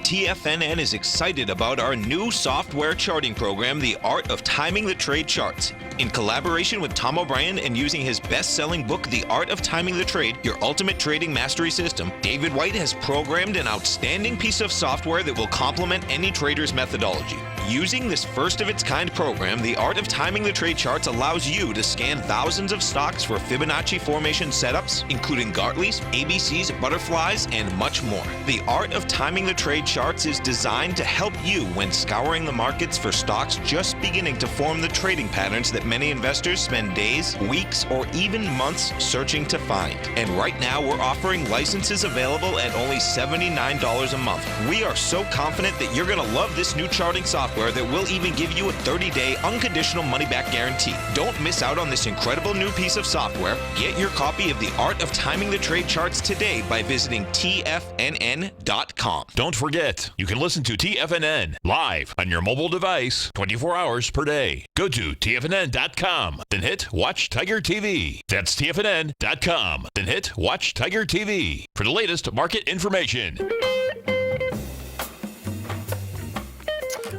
TFNN is excited about our new software charting program, The Art of Timing the Trade Charts. In collaboration with Tom O'Brien and using his best-selling book, The Art of Timing the Trade, Your Ultimate Trading Mastery System, David White has programmed an outstanding piece of software that will complement any trader's methodology. Using this first-of-its-kind program, The Art of Timing the Trade Charts allows you to scan thousands of stocks for Fibonacci formation setups, including Gartley's, ABC's, butterflies, and much more. The Art of Timing the Trade Charts is designed to help you when scouring the markets for stocks just beginning to form the trading patterns that many investors spend days, weeks, or even months searching to find. And right now, we're offering licenses available at only $79 a month. We are so confident that you're going to love this new charting software that will even give you a 30-day unconditional money-back guarantee. Don't miss out on this incredible new piece of software. Get your copy of The Art of Timing the Trade Charts today by visiting TFNN.com. Don't forget, you can listen to TFNN live on your mobile device 24 hours per day. Go to TFNN.com, then hit Watch Tiger TV. That's TFNN.com, then hit Watch Tiger TV for the latest market information.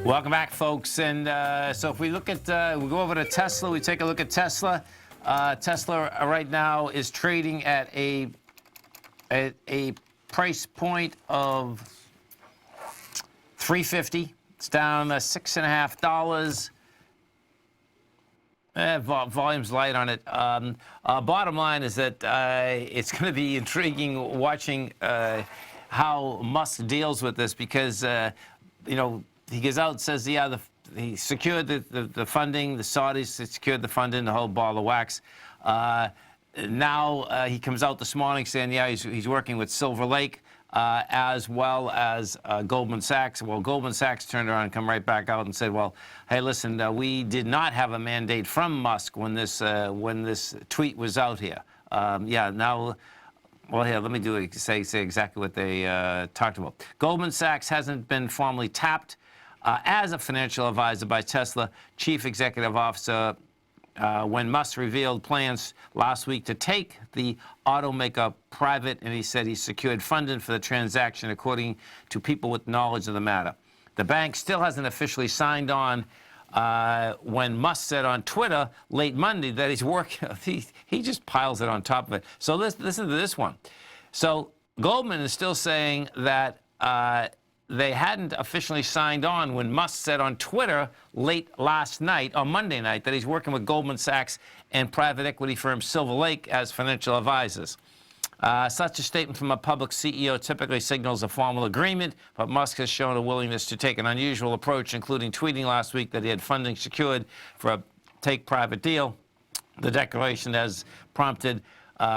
Welcome back, folks. And so if we look at, we go over to Tesla, we take a look at Tesla. Tesla right now is trading at a price point of $350. It's down $6.50. Volume's light on it. Bottom line is that it's going to be intriguing watching how Musk deals with this because, you know, he goes out and says, yeah, he secured the funding, the Saudis secured the funding, the whole ball of wax. Now he comes out this morning saying, yeah, he's working with Silver Lake as well as Goldman Sachs. Well, Goldman Sachs turned around and come right back out and said, well, hey, listen, we did not have a mandate from Musk when this tweet was out here. Yeah, now... Well, here, let me say exactly what they talked about. Goldman Sachs hasn't been formally tapped as a financial advisor by Tesla chief executive officer when Musk revealed plans last week to take the automaker private, and he said he secured funding for the transaction according to people with knowledge of the matter. The bank still hasn't officially signed on when Musk said on Twitter late Monday that he's working, he just piles it on top of it. So listen to this one. So Goldman is still saying that they hadn't officially signed on when Musk said on Twitter late last night, on Monday night, that he's working with Goldman Sachs and private equity firm Silver Lake as financial advisors. Such a statement from a public CEO typically signals a formal agreement, but Musk has shown a willingness to take an unusual approach, including tweeting last week that he had funding secured for a take-private deal. The declaration has prompted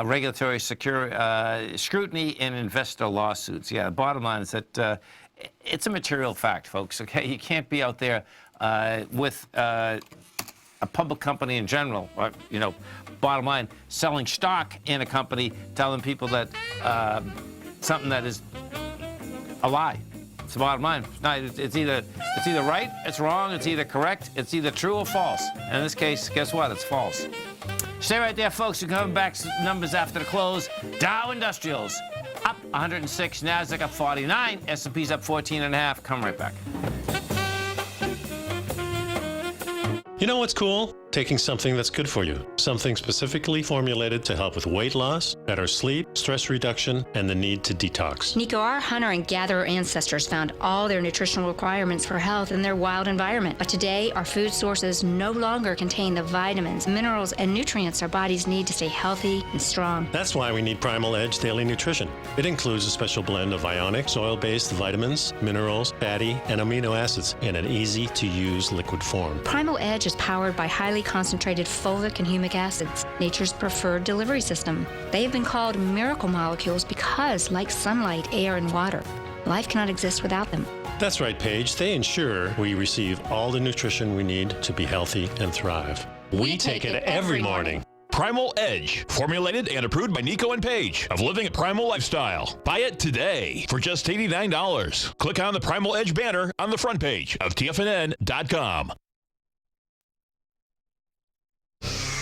regulatory scrutiny and investor lawsuits. Yeah, the bottom line is that it's a material fact, folks, okay? You can't be out there with a public company in general, or, you know, bottom line, selling stock in a company, telling people that something that is a lie. It's the bottom line. No, it's either right, it's wrong, it's either correct, it's either true or false. And in this case, guess what? It's false. Stay right there, folks. We're coming back numbers after the close. Dow Industrials up 106, NASDAQ up 49, S&P's up 14.5. Come right back. You know what's cool? Taking something that's good for you. Something specifically formulated to help with weight loss, better sleep, stress reduction, and the need to detox. Nico, our hunter and gatherer ancestors found all their nutritional requirements for health in their wild environment. But today, our food sources no longer contain the vitamins, minerals, and nutrients our bodies need to stay healthy and strong. That's why we need Primal Edge Daily Nutrition. It includes a special blend of ionic, oil-based vitamins, minerals, fatty, and amino acids in an easy-to-use liquid form. Primal Edge is powered by highly concentrated fulvic and humic acids, nature's preferred delivery system. They have been called miracle molecules because, like sunlight, air, and water, life cannot exist without them. That's right, Paige. They ensure we receive all the nutrition we need to be healthy and thrive. We take it every morning. Primal Edge, formulated and approved by Nico and Paige of Living a Primal Lifestyle. Buy it today for just $89. Click on the Primal Edge banner on the front page of TFNN.com.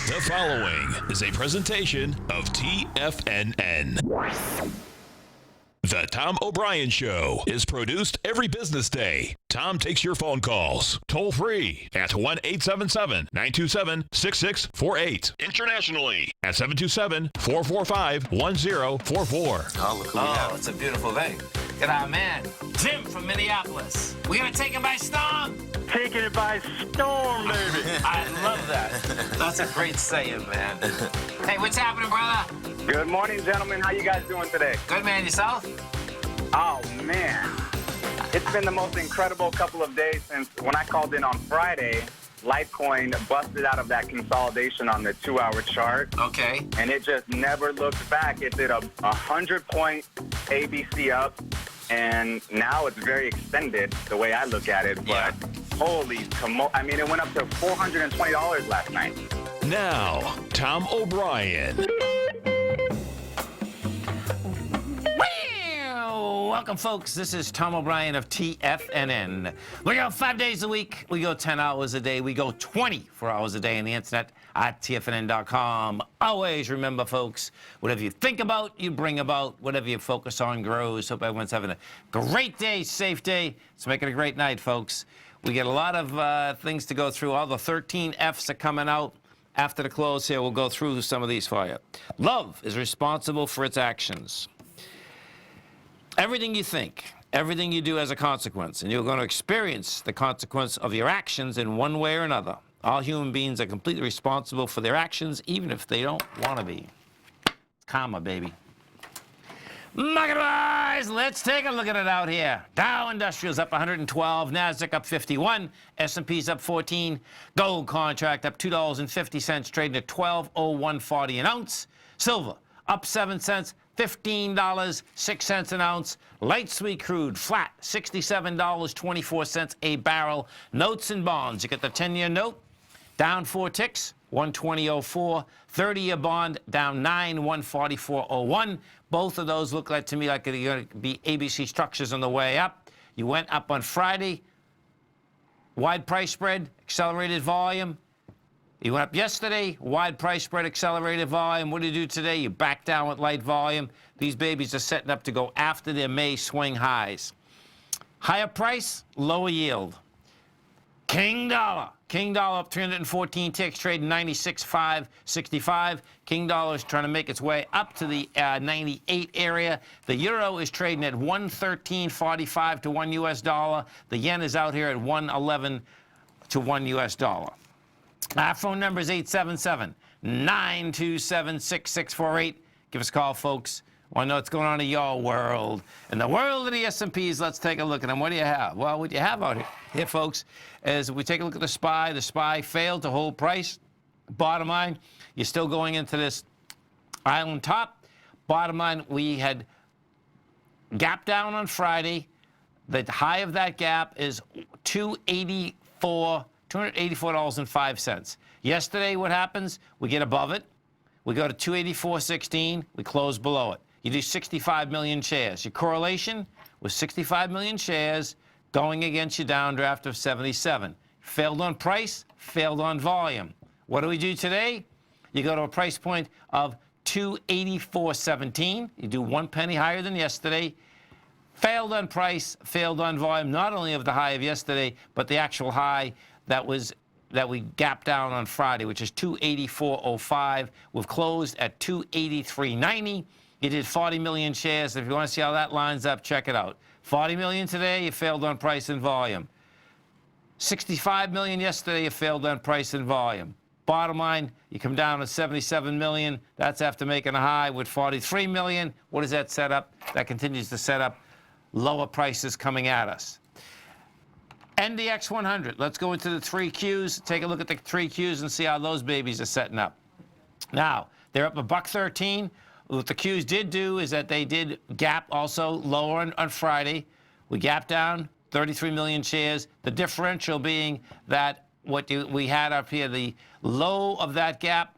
The following is a presentation of TFNN. The Tom O'Brien Show is produced every business day. Tom takes your phone calls toll free at 1-877-927-6648. Internationally at 727-445-1044. Oh, look who we have. It's a beautiful thing. Get our man, Tim from Minneapolis. We're going to take him by storm. Taking it by storm, baby. I love that. That's a great saying, man. Hey, what's happening, brother? Good morning, gentlemen. How you guys doing today? Good, man. Yourself? Oh, man. It's been the most incredible couple of days since when I called in on Friday, Litecoin busted out of that consolidation on the 2-hour chart. Okay. And it just never looked back. It did a 100-point ABC up, and now it's very extended the way I look at it. But yeah. Holy I mean, it went up to $420 last night. Now, Tom O'Brien. Welcome, folks. This is Tom O'Brien of TFNN. We go 5 days a week. We go 10 hours a day. We go 24 hours a day on the internet at TFNN.com. Always remember, folks, whatever you think about, you bring about. Whatever you focus on grows. Hope everyone's having a great day, safe day. Let's make it a great night, folks. We get a lot of things to go through. All the 13 Fs are coming out. After the close here, we'll go through some of these for you. Love is responsible for its actions. Everything you think, everything you do has a consequence, and you're going to experience the consequence of your actions in one way or another. All human beings are completely responsible for their actions, even if they don't want to be. Karma, baby. Market-wise, let's take a look at it out here. Dow Industrials up 112, NASDAQ up 51, S&P's up 14, gold contract up $2.50, trading at $12.0140 an ounce. Silver up 7 cents, $15.06 an ounce. Light sweet crude flat, $67.24 a barrel. Notes and bonds, you get the 10-year note down 4 ticks, 120.04. 30-year bond down 9, 144.01. Both of those look like to me like they're going to be ABC structures on the way up. You went up on Friday, wide price spread, accelerated volume. You went up yesterday, wide price spread, accelerated volume. What do you do today? You back down with light volume. These babies are setting up to go after their May swing highs. Higher price, lower yield. King dollar up 314 ticks, trading 96.565. King dollar is trying to make its way up to the 98 area. The euro is trading at 113.45 to 1 US dollar. The yen is out here at 111 to 1 US dollar. Our phone number is 877-927-6648. Give us a call, folks. Want to know what's going on in your world. In the world of the S&Ps, let's take a look at them. What do you have? Well, what you have out here, folks, is we take a look at the SPY. The SPY failed to hold price. Bottom line, you're still going into this island top. Bottom line, we had gap down on Friday. The high of that gap is $284.05. Yesterday, what happens? We get above it. We go to 284.16. We close below it. you do 65 million shares. Your correlation was 65 million shares going against your downdraft of 77. Failed on price, failed on volume. What do we do today? You go to a price point of 284.17. You do 1 penny higher than yesterday. Failed on price, failed on volume, not only of the high of yesterday, but the actual high that we gapped down on Friday, which is 284.05. We've closed at 283.90. You did 40 million shares. If you want to see how that lines up, check it out. 40 million today, you failed on price and volume. 65 million yesterday, you failed on price and volume. Bottom line, you come down to 77 million. That's after making a high with 43 million. What does that set up? That continues to set up lower prices coming at us. NDX 100. Let's go into the 3 Qs. Take a look at the 3 Qs and see how those babies are setting up. Now, they're up $1.13. What the Qs did do is that they did gap also lower on Friday. We gapped down 33 million shares. The differential being that we had up here, the low of that gap,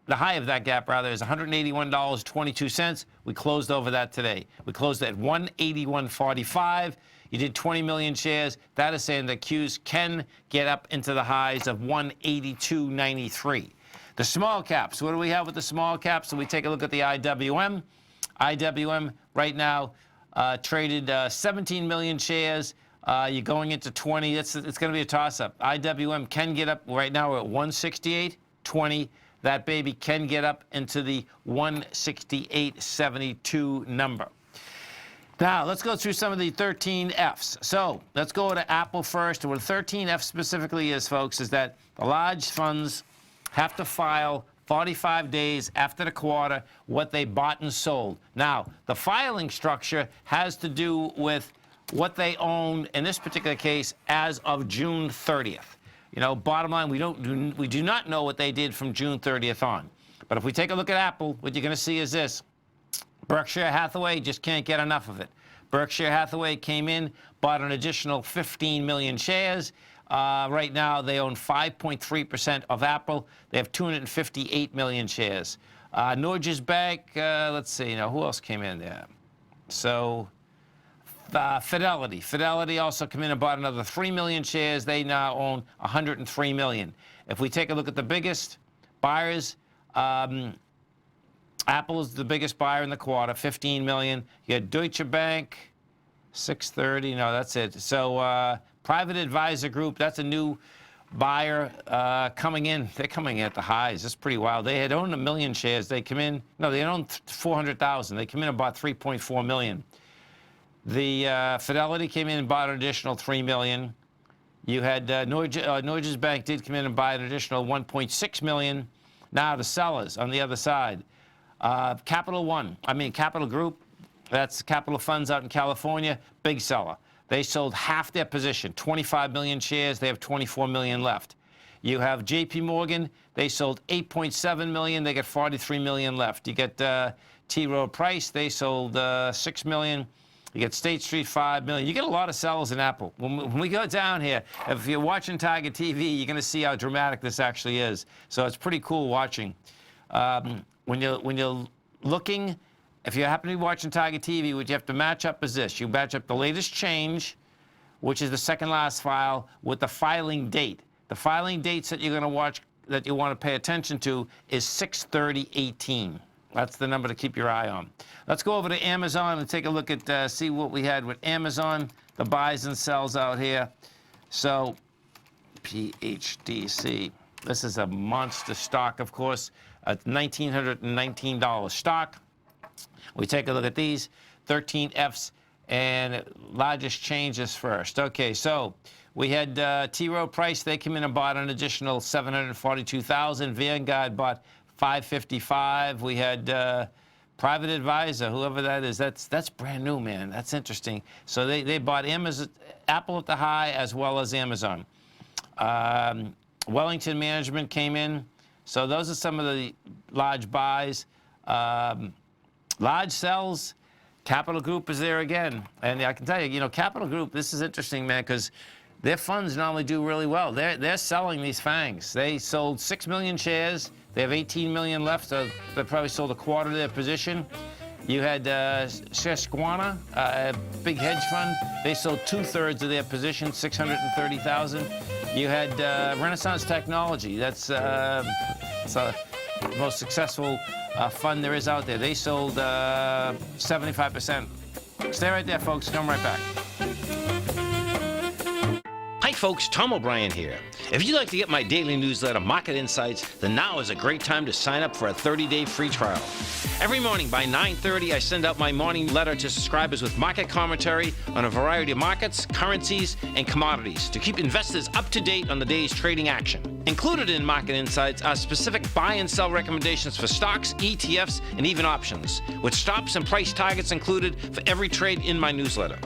the high of that gap, rather, is $181.22. We closed over that today. We closed at 181.45. You did 20 million shares. That is saying that Qs can get up into the highs of 182.93. The small caps, what do we have with the small caps? So we take a look at the IWM. IWM right now traded 17 million shares. You're going into 20. It's going to be a toss-up. IWM can get up. Right now we're at 168.20. That baby can get up into the 168.72 number. Now, let's go through some of the 13 Fs. So let's go to Apple first. And what 13 F specifically is, folks, is that the large funds have to file 45 days after the quarter what they bought and sold. Now, the filing structure has to do with what they own, in this particular case, as of June 30th. You know, bottom line, we do not know what they did from June 30th on. But if we take a look at Apple, what you're going to see is this. Berkshire Hathaway just can't get enough of it. Berkshire Hathaway came in, bought an additional 15 million shares. Right now, they own 5.3% of Apple. They have 258 million shares. Norges Bank, let's see, now who else came in there? So, Fidelity. Fidelity also came in and bought another 3 million shares. They now own 103 million. If we take a look at the biggest buyers, Apple is the biggest buyer in the quarter, 15 million. You had Deutsche Bank, 630. No, that's it. So Private Advisor Group, that's a new buyer coming in. They're coming in at the highs. That's pretty wild. They had owned 1 million shares. They come in. No, they owned 400,000. They come in and bought 3.4 million. The Fidelity came in and bought an additional 3 million. You had Norges Bank did come in and buy an additional 1.6 million. Now the sellers on the other side. Capital Group, that's Capital Funds out in California, big seller. They sold half their position, 25 million shares. They have 24 million left. You have JP Morgan, they sold 8.7 million. They got 43 million left. You get T. Rowe Price, they sold 6 million. You get State Street, 5 million. You get a lot of sellers in Apple. When we go down here, if you're watching Tiger TV, you're going to see how dramatic this actually is. So it's pretty cool watching. When you're looking, if you happen to be watching Tiger TV, what you have to match up is this. You match up the latest change, which is the second last file, with the filing date. The filing dates that you're going to watch, that you want to pay attention to, is 6/30/18. That's the number to keep your eye on. Let's go over to Amazon and take a look at, see what we had with Amazon, the buys and sells out here. So, PHDC. This is a monster stock, of course, a $1,919 stock. We take a look at these 13 Fs, and largest changes first. Okay, so we had T. Rowe Price. They came in and bought an additional 742,000. Vanguard bought 555. We had Private Advisor, whoever that is. That's brand new, man. That's interesting. So they bought Apple at the high as well as Amazon. Wellington Management came in. So those are some of the large buys. Large sells. Capital Group is there again. And I can tell you, Capital Group, this is interesting, man, because their funds normally do really well. They're selling these fangs. They sold 6 million shares. They have 18 million left, so they probably sold a quarter of their position. You had Susquehanna, a big hedge fund. They sold 2/3 of their position, 630,000. You had Renaissance Technology. That's it's the most successful fund there is out there. They sold 75%. Stay right there, folks. Come right back. Hi folks, Tom O'Brien here. If you'd like to get my daily newsletter, Market Insights, then now is a great time to sign up for a 30-day free trial. Every morning by 9:30, I send out my morning letter to subscribers with market commentary on a variety of markets, currencies, and commodities to keep investors up to date on the day's trading action. Included in Market Insights are specific buy and sell recommendations for stocks, ETFs, and even options, with stops and price targets included for every trade in my newsletter.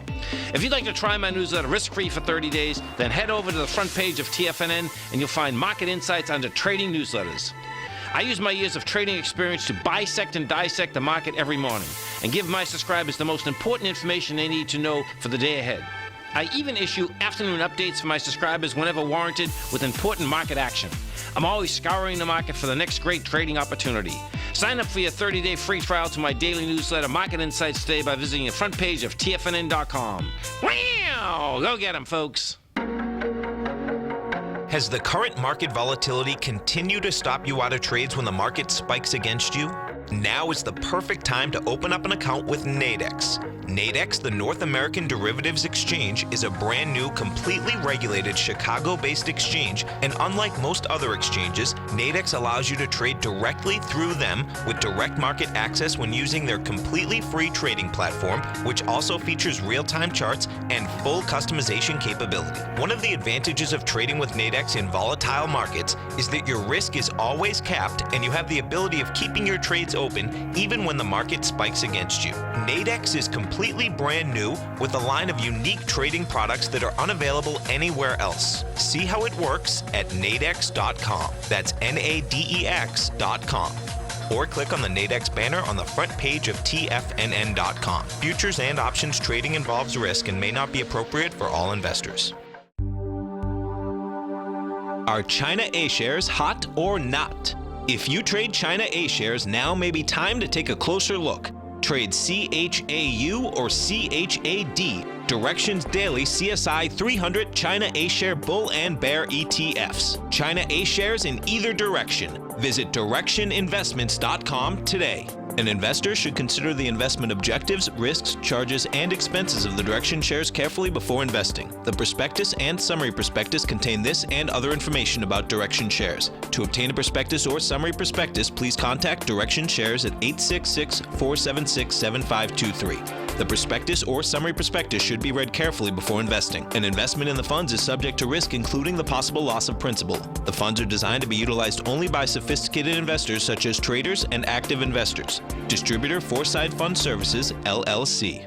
If you'd like to try my newsletter risk-free for 30 days, then head over to the front page of TFNN and you'll find Market Insights under Trading Newsletters. I use my years of trading experience to bisect and dissect the market every morning and give my subscribers the most important information they need to know for the day ahead. I even issue afternoon updates for my subscribers whenever warranted with important market action. I'm always scouring the market for the next great trading opportunity. Sign up for your 30-day free trial to my daily newsletter, Market Insights, today by visiting the front page of TFNN.com. Wow! Go get 'em, folks. Has the current market volatility continued to stop you out of trades when the market spikes against you? Now is the perfect time to open up an account with Nadex. Nadex, the North American Derivatives Exchange, is a brand new, completely regulated Chicago-based exchange, and unlike most other exchanges, Nadex allows you to trade directly through them with direct market access when using their completely free trading platform, which also features real-time charts and full customization capability. One of the advantages of trading with Nadex in volatile markets is that your risk is always capped and you have the ability of keeping your trades open even when the market spikes against you. Nadex is completely brand new with a line of unique trading products that are unavailable anywhere else. See how it works at nadex.com. That's NADEX.com. Or click on the Nadex banner on the front page of TFNN.com. Futures and options trading involves risk and may not be appropriate for all investors. Are China A-shares hot or not? If you trade China A-shares, now may be time to take a closer look. Trade CHAU or CHAD, Directions Daily CSI 300 China A-share Bull and Bear ETFs. China A-shares in either direction. Visit directioninvestments.com today. An investor should consider the investment objectives, risks, charges, and expenses of the Direction shares carefully before investing. The prospectus and summary prospectus contain this and other information about Direction shares. To obtain a prospectus or summary prospectus, please contact Direction shares at 866-476-7523. The prospectus or summary prospectus should be read carefully before investing. An investment in the funds is subject to risk, including the possible loss of principal. The funds are designed to be utilized only by sophisticated investors such as traders and active investors. Distributor Foreside Fund Services, LLC.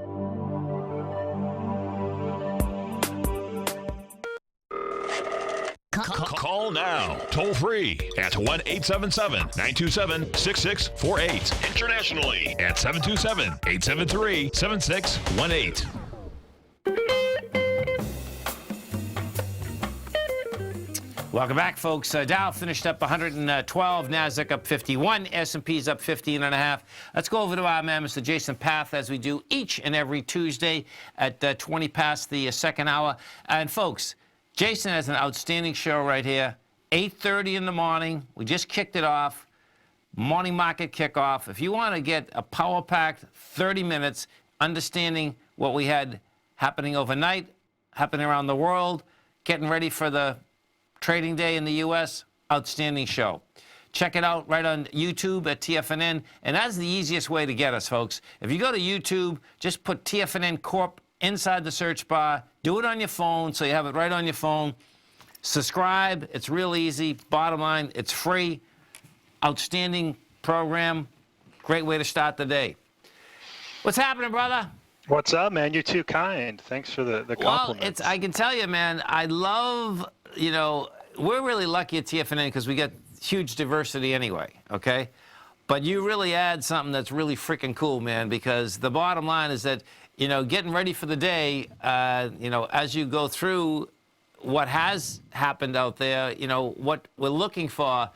Call now, toll free at 1-877-927-6648. Internationally at 727-873-7618. Welcome back, folks. Dow finished up 112, NASDAQ up 51, S&P's up 15.5. Let's go over to our man, Mr. Jason Path, as we do each and every Tuesday at 20 past the second hour. And, folks, Jason has an outstanding show right here, 8:30 in the morning. We just kicked it off, morning market kickoff. If you want to get a power-packed 30 minutes understanding what we had happening overnight, happening around the world, getting ready for the trading day in the U.S., outstanding show. Check it out right on YouTube at TFNN, and that's the easiest way to get us, folks. If you go to YouTube, just put TFNN Corp inside the search bar. Do it on your phone so you have it right on your phone. Subscribe. It's real easy. Bottom line, it's free. Outstanding program. Great way to start the day. What's happening, brother? What's up, man? You're too kind. Thanks for the compliments. Well, I can tell you, man, I love, you know, we're really lucky at TFNN because we get huge diversity anyway, okay? But you really add something that's really freaking cool, man, because the bottom line is that, you know, getting ready for the day, you know, as you go through what has happened out there, you know, what we're looking for,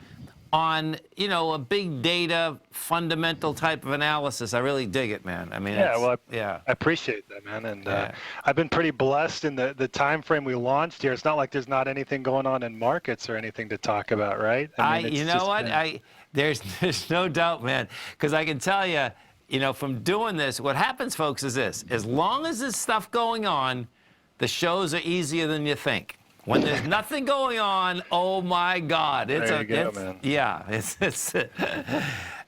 on, you know, a big data, fundamental type of analysis. I really dig it, man. I mean, Yeah, well, yeah. I appreciate that, man. And Yeah. I've been pretty blessed in the time frame we launched here. It's not like there's not anything going on in markets or anything to talk about, right? I mean, you know what? There's no doubt, man, because I can tell you, you know, from doing this, what happens, folks, is this: as long as there's stuff going on, the shows are easier than you think. When there's nothing going on, oh my God, There you go, man. Yeah,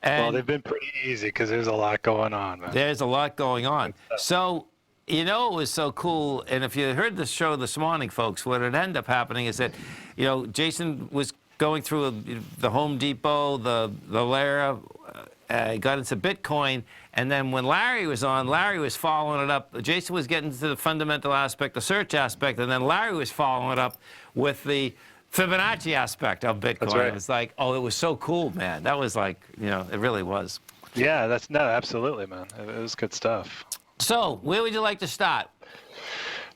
Well, they've been pretty easy because there's a lot going on, man. There's a lot going on. So, you know, it was so cool. And if you heard the show this morning, folks, what had ended up happening is that, you know, Jason was going through the Home Depot, the Lara, got into Bitcoin. And then when Larry was on, Larry was following it up. Jason was getting to the fundamental aspect, the search aspect, and then Larry was following it up with the Fibonacci aspect of Bitcoin. That's right. It was like, oh, it was so cool, man. That was like, you know, it really was. Yeah, absolutely, man. It was good stuff. So, where would you like to start?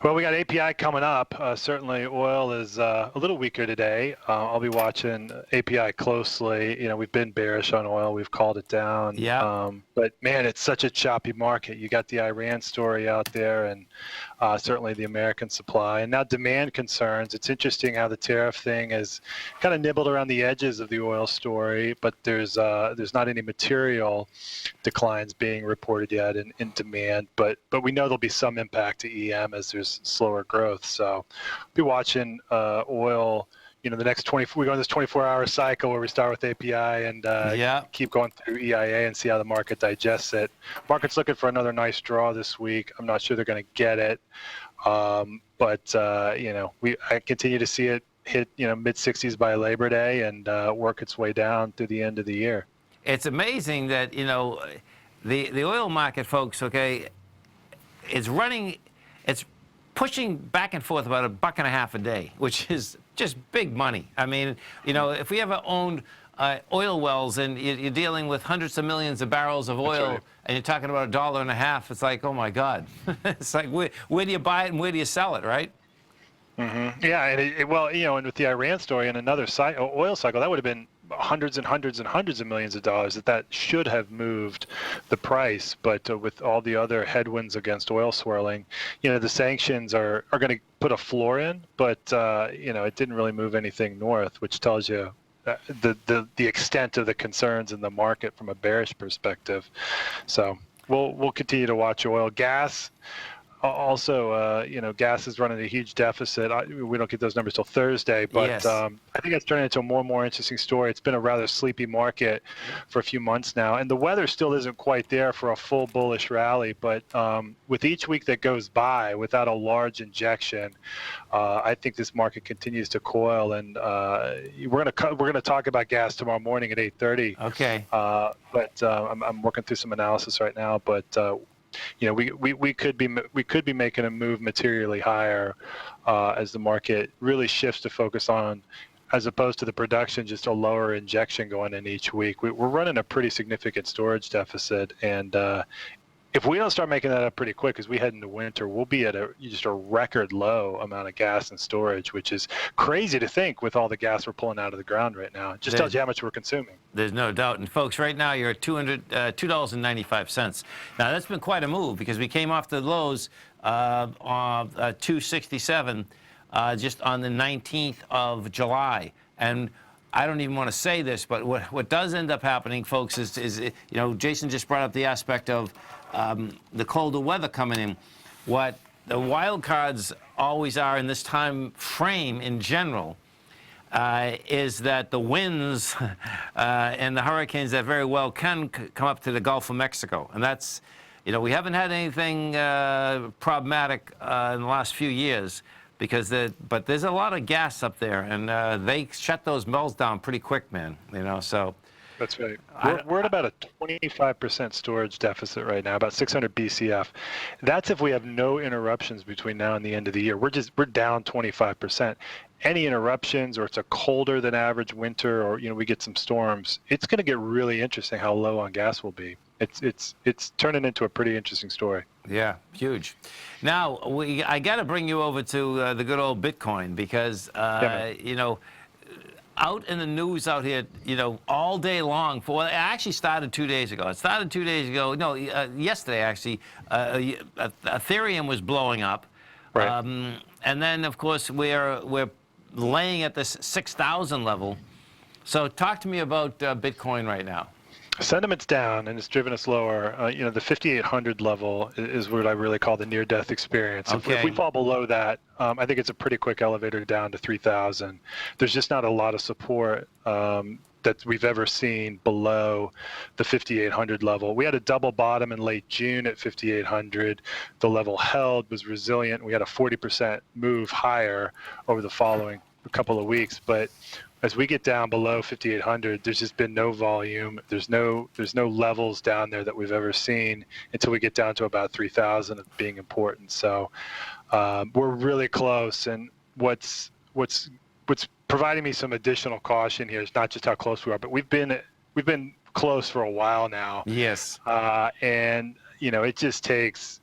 Well, we got API coming up. Certainly, oil is a little weaker today. I'll be watching API closely. You know, we've been bearish on oil. We've called it down. Yeah. But, man, it's such a choppy market. You got the Iran story out there and certainly the American supply. And now demand concerns. It's interesting how the tariff thing has kind of nibbled around the edges of the oil story, but there's not any material declines being reported yet in demand. But we know there'll be some impact to EM as there's slower growth. So be watching oil, you know, the next 24, we go in this 24-hour cycle where we start with API and keep going through EIA and see how the market digests it. Market's looking for another nice draw this week. I'm not sure they're going to get it. But you know, I continue to see it hit, you know, mid-60s by Labor Day and work its way down through the end of the year. It's amazing that, you know, the oil market, folks, okay, it's pushing back and forth about $1.50 a day, which is just big money. I mean, you know, if we ever owned oil wells and you're dealing with hundreds of millions of barrels of oil and you're talking about $1.50, it's like, oh my God. It's like, where do you buy it and where do you sell it, right? Mm-hmm. Yeah, and well, you know, and with the Iran story and another oil cycle, that would have been hundreds and hundreds and hundreds of millions of dollars that should have moved the price. But with all the other headwinds against oil swirling, you know, the sanctions are going to put a floor in, but you know, it didn't really move anything north, which tells you the extent of the concerns in the market from a bearish perspective. So we'll continue to watch oil. Gas. Also, you know, gas is running a huge deficit. We don't get those numbers till Thursday, but yes. I think it's turning into a more and more interesting story. It's been a rather sleepy market for a few months now, and the weather still isn't quite there for a full bullish rally. But with each week that goes by without a large injection, I think this market continues to coil. And we're gonna talk about gas tomorrow morning at 8:30. Okay. But I'm working through some analysis right now, but. You know, we could be making a move materially higher as the market really shifts to focus on, as opposed to the production, just a lower injection going in each week. We're running a pretty significant storage deficit, and if we don't start making that up pretty quick as we head into winter, we'll be at just a record low amount of gas and storage, which is crazy to think with all the gas we're pulling out of the ground right now. It just tells you how much we're consuming. There's no doubt. And folks, right now you're at $2.95. Now that's been quite a move because we came off the lows of 267 just on the 19th of July. And I don't even want to say this, but what does end up happening, folks, is you know, Jason just brought up the aspect of the colder weather coming in. What the wild cards always are in this time frame in general is that the winds and the hurricanes that very well can come up to the Gulf of Mexico. And that's, you know, we haven't had anything problematic in the last few years because but there's a lot of gas up there, and they shut those mills down pretty quick, man, you know, so. That's right. We're at about a 25% storage deficit right now, about 600 BCF. That's if we have no interruptions between now and the end of the year. We're down 25%. Any interruptions, or it's a colder than average winter, or, you know, we get some storms, it's going to get really interesting how low on gas will be. It's turning into a pretty interesting story. Yeah, huge. Now I got to bring you over to the good old Bitcoin because you know, out in the news out here, all day long. It actually started 2 days ago. It started 2 days ago. No, yesterday actually. Ethereum was blowing up, right. and then of course we're laying at this 6,000 level. So talk to me about Bitcoin right now. Sentiment's down, and it's driven us lower. The 5,800 level is what I really call the near-death experience. Okay. If we fall below that, I think it's a pretty quick elevator down to 3,000. There's just not a lot of support that we've ever seen below the 5,800 level. We had a double bottom in late June at 5,800. The level held, was resilient. We had a 40% move higher over the following couple of weeks, but as we get down below 5,800, there's just been no volume. There's no levels down there that we've ever seen until we get down to about 3,000 of being important. So we're really close. And what's providing me some additional caution here is not just how close we are, but we've been close for a while now. Yes. And it just takes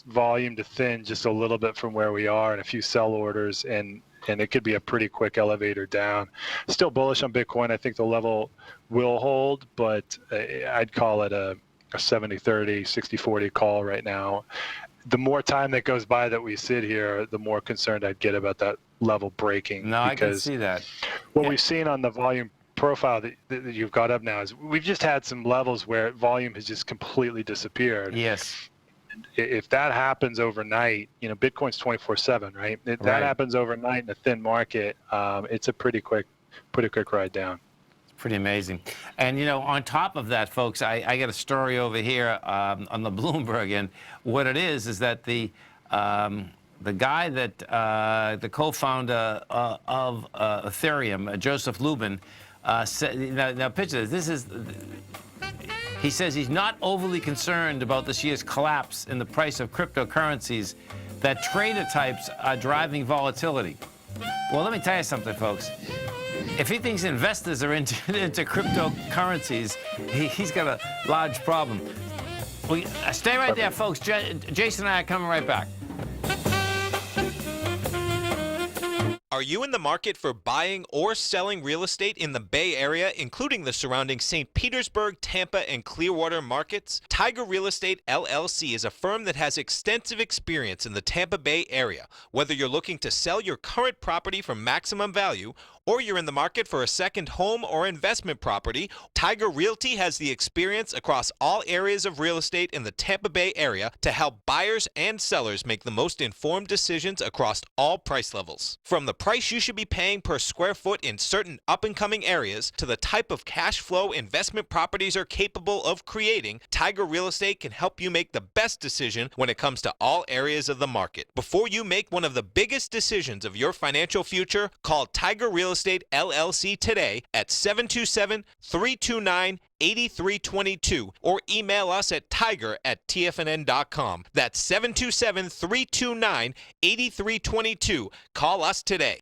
volume to thin just a little bit from where we are, and a few sell orders, and it could be a pretty quick elevator down. Still bullish on Bitcoin. I think the level will hold, but I'd call it a 70-30, 60-40 call right now. The more time that goes by that we sit here, the more concerned I'd get about that level breaking. No, I can see that. What we've seen on the volume profile that you've got up now is we've just had some levels where volume has just completely disappeared. Yes. If that happens overnight, Bitcoin's 24/7, right? If that happens overnight in a thin market, it's a pretty quick ride down. It's pretty amazing. And on top of that, folks, I got a story over here on the Bloomberg, and what it is that the guy that the co-founder of Ethereum, Joseph Lubin, said, now picture this. He says he's not overly concerned about this year's collapse in the price of cryptocurrencies, that trader types are driving volatility. Well, let me tell you something, folks. If he thinks investors are into cryptocurrencies, he's got a large problem. Stay right there, folks. Jason and I are coming right back. Are you in the market for buying or selling real estate in the Bay Area, including the surrounding St. Petersburg, Tampa, and Clearwater markets? Tiger Real Estate LLC is a firm that has extensive experience in the Tampa Bay area. Whether you're looking to sell your current property for maximum value, or you're in the market for a second home or investment property, Tiger Realty has the experience across all areas of real estate in the Tampa Bay area to help buyers and sellers make the most informed decisions across all price levels. From the price you should be paying per square foot in certain up-and-coming areas to the type of cash flow investment properties are capable of creating, Tiger Real Estate can help you make the best decision when it comes to all areas of the market. Before you make one of the biggest decisions of your financial future, call Tiger Real Estate LLC today at 727-329-8322 or email us at tiger@tfnn.com. That's 727-329-8322. Call us today.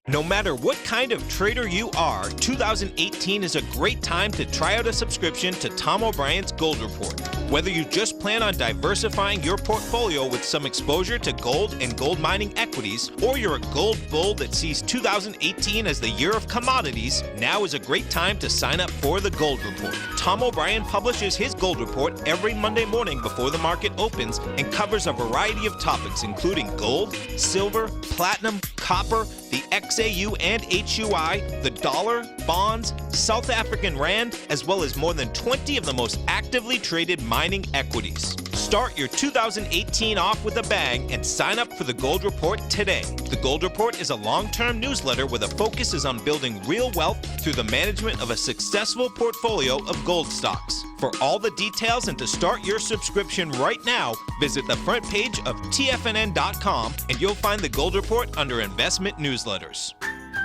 No matter what kind of trader you are, 2018 is a great time to try out a subscription to Tom O'Brien's Gold Report. Whether you just plan on diversifying your portfolio with some exposure to gold and gold mining equities, or you're a gold bull that sees 2018 as the year of commodities, now is a great time to sign up for the Gold Report. Tom O'Brien publishes his Gold Report every Monday morning before the market opens and covers a variety of topics including gold, silver, platinum, copper, the XAU and HUI, the dollar, bonds, South African rand, as well as more than 20 of the most actively traded mining equities. Start your 2018 off with a bang and sign up for the Gold Report today. The Gold Report is a long-term newsletter where the focus is on building real wealth through the management of a successful portfolio of gold stocks. For all the details and to start your subscription right now, visit the front page of TFNN.com and you'll find the Gold Report under Investment Newsletters.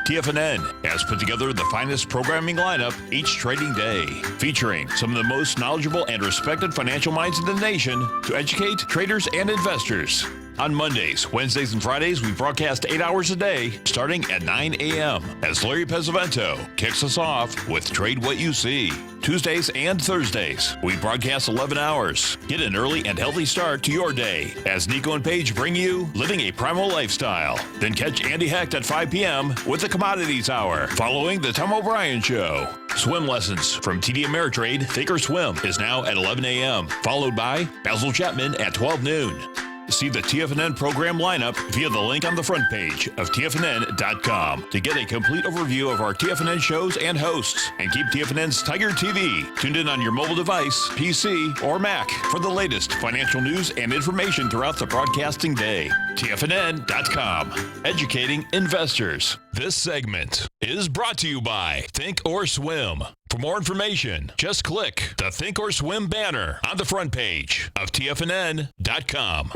TFNN has put together the finest programming lineup each trading day, featuring some of the most knowledgeable and respected financial minds in the nation to educate traders and investors. On Mondays, Wednesdays, and Fridays, we broadcast 8 hours a day, starting at 9 a.m. as Larry Pesavento kicks us off with Trade What You See. Tuesdays and Thursdays, we broadcast 11 hours. Get an early and healthy start to your day as Nico and Paige bring you Living a Primal Lifestyle. Then catch Andy Hecht at 5 p.m. with the Commodities Hour, following the Tom O'Brien Show. Swim lessons from TD Ameritrade Thinkorswim is now at 11 a.m., followed by Basil Chapman at 12 noon. See the TFNN program lineup via the link on the front page of TFNN.com to get a complete overview of our TFNN shows and hosts. And keep TFNN's Tiger TV tuned in on your mobile device, PC, or Mac for the latest financial news and information throughout the broadcasting day. TFNN.com, educating investors. This segment is brought to you by Think or Swim. For more information, just click the Think or Swim banner on the front page of TFNN.com.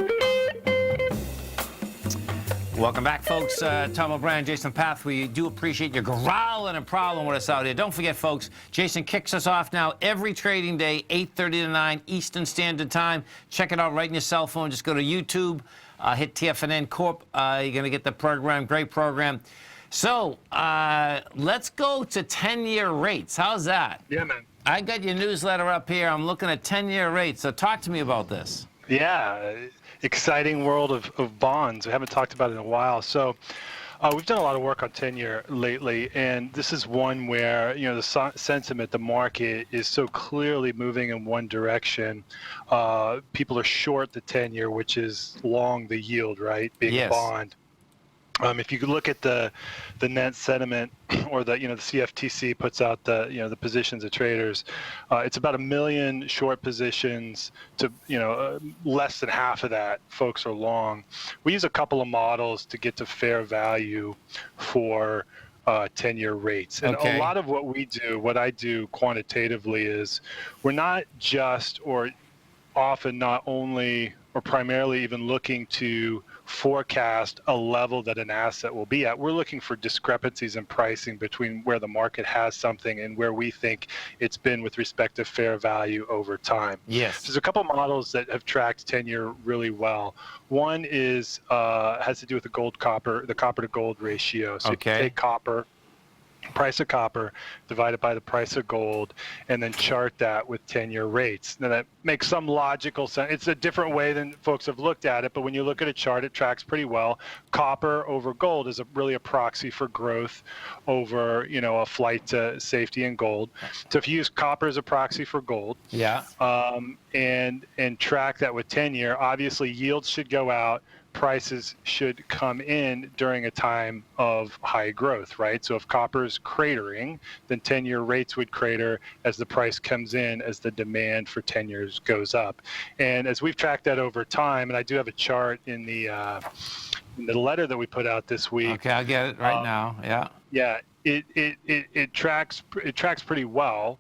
Welcome back, folks. Tom O'Brien, Jason Path. We do appreciate your growling and prowling with us out here. Don't forget, folks, Jason kicks us off now every trading day, 8:30 to 9 Eastern Standard Time. Check it out right in your cell phone. Just go to YouTube, hit TFNN Corp. You're going to get the program. Great program. So let's go to 10-year rates. How's that? Yeah, man. I got your newsletter up here. I'm looking at 10-year rates. So talk to me about this. Yeah, exciting world of bonds. We haven't talked about it in a while. So we've done a lot of work on 10-year lately, and this is one where, you know, the sentiment, the market is so clearly moving in one direction. People are short the 10-year, which is long the yield, right? Being yes. a bond. If you could look at the net sentiment, or the CFTC puts out the positions of traders, it's about 1 million short positions to less than half of that folks are long. We use a couple of models to get to fair value for 10-year rates, and a lot of what I do quantitatively is we're not just or often not only or primarily even looking to forecast a level that an asset will be at. We're looking for discrepancies in pricing between where the market has something and where we think it's been with respect to fair value over time. Yes. There's a couple models that have tracked 10-year really well. One is has to do with the copper to gold ratio. So if you take copper, price of copper divided by the price of gold, and then chart that with 10-year rates. Now that makes some logical sense. It's a different way than folks have looked at it, but when you look at a chart, it tracks pretty well. Copper over gold is really a proxy for growth over, a flight to safety in gold. So if you use copper as a proxy for gold, and track that with 10-year, obviously yields should go out. Prices should come in during a time of high growth, right? So if copper is cratering, then 10-year rates would crater as the price comes in, as the demand for 10 years goes up. And as we've tracked that over time, and I do have a chart in the letter that we put out this week. Okay, I'll get it right now. Yeah. Yeah, it tracks pretty well.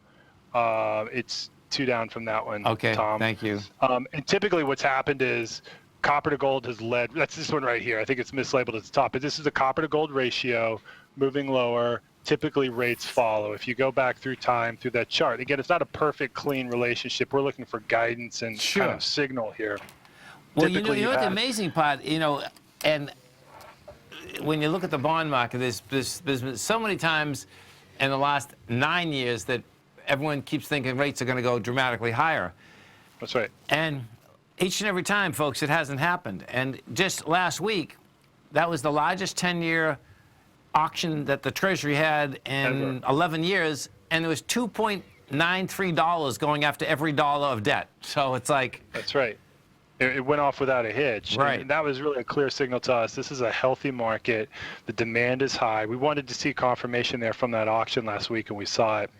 It's 2 down from that one. Okay, Tom. Thank you. And typically what's happened is copper to gold has led. That's this one right here. I think it's mislabeled at the top, but this is the copper to gold ratio moving lower. Typically rates follow. If you go back through time through that chart, again, it's not a perfect clean relationship. We're looking for guidance and kind of signal here. Well, you know what the amazing part, and when you look at the bond market, there's been so many times in the last 9 years that everyone keeps thinking rates are going to go dramatically higher. That's right. And each and every time, folks, it hasn't happened. And just last week, that was the largest 10-year auction that the Treasury had in 11 years, and there was $2.93 going after every dollar of debt. So it's like... That's right. It went off without a hitch. Right. And that was really a clear signal to us. This is a healthy market. The demand is high. We wanted to see confirmation there from that auction last week, and we saw it.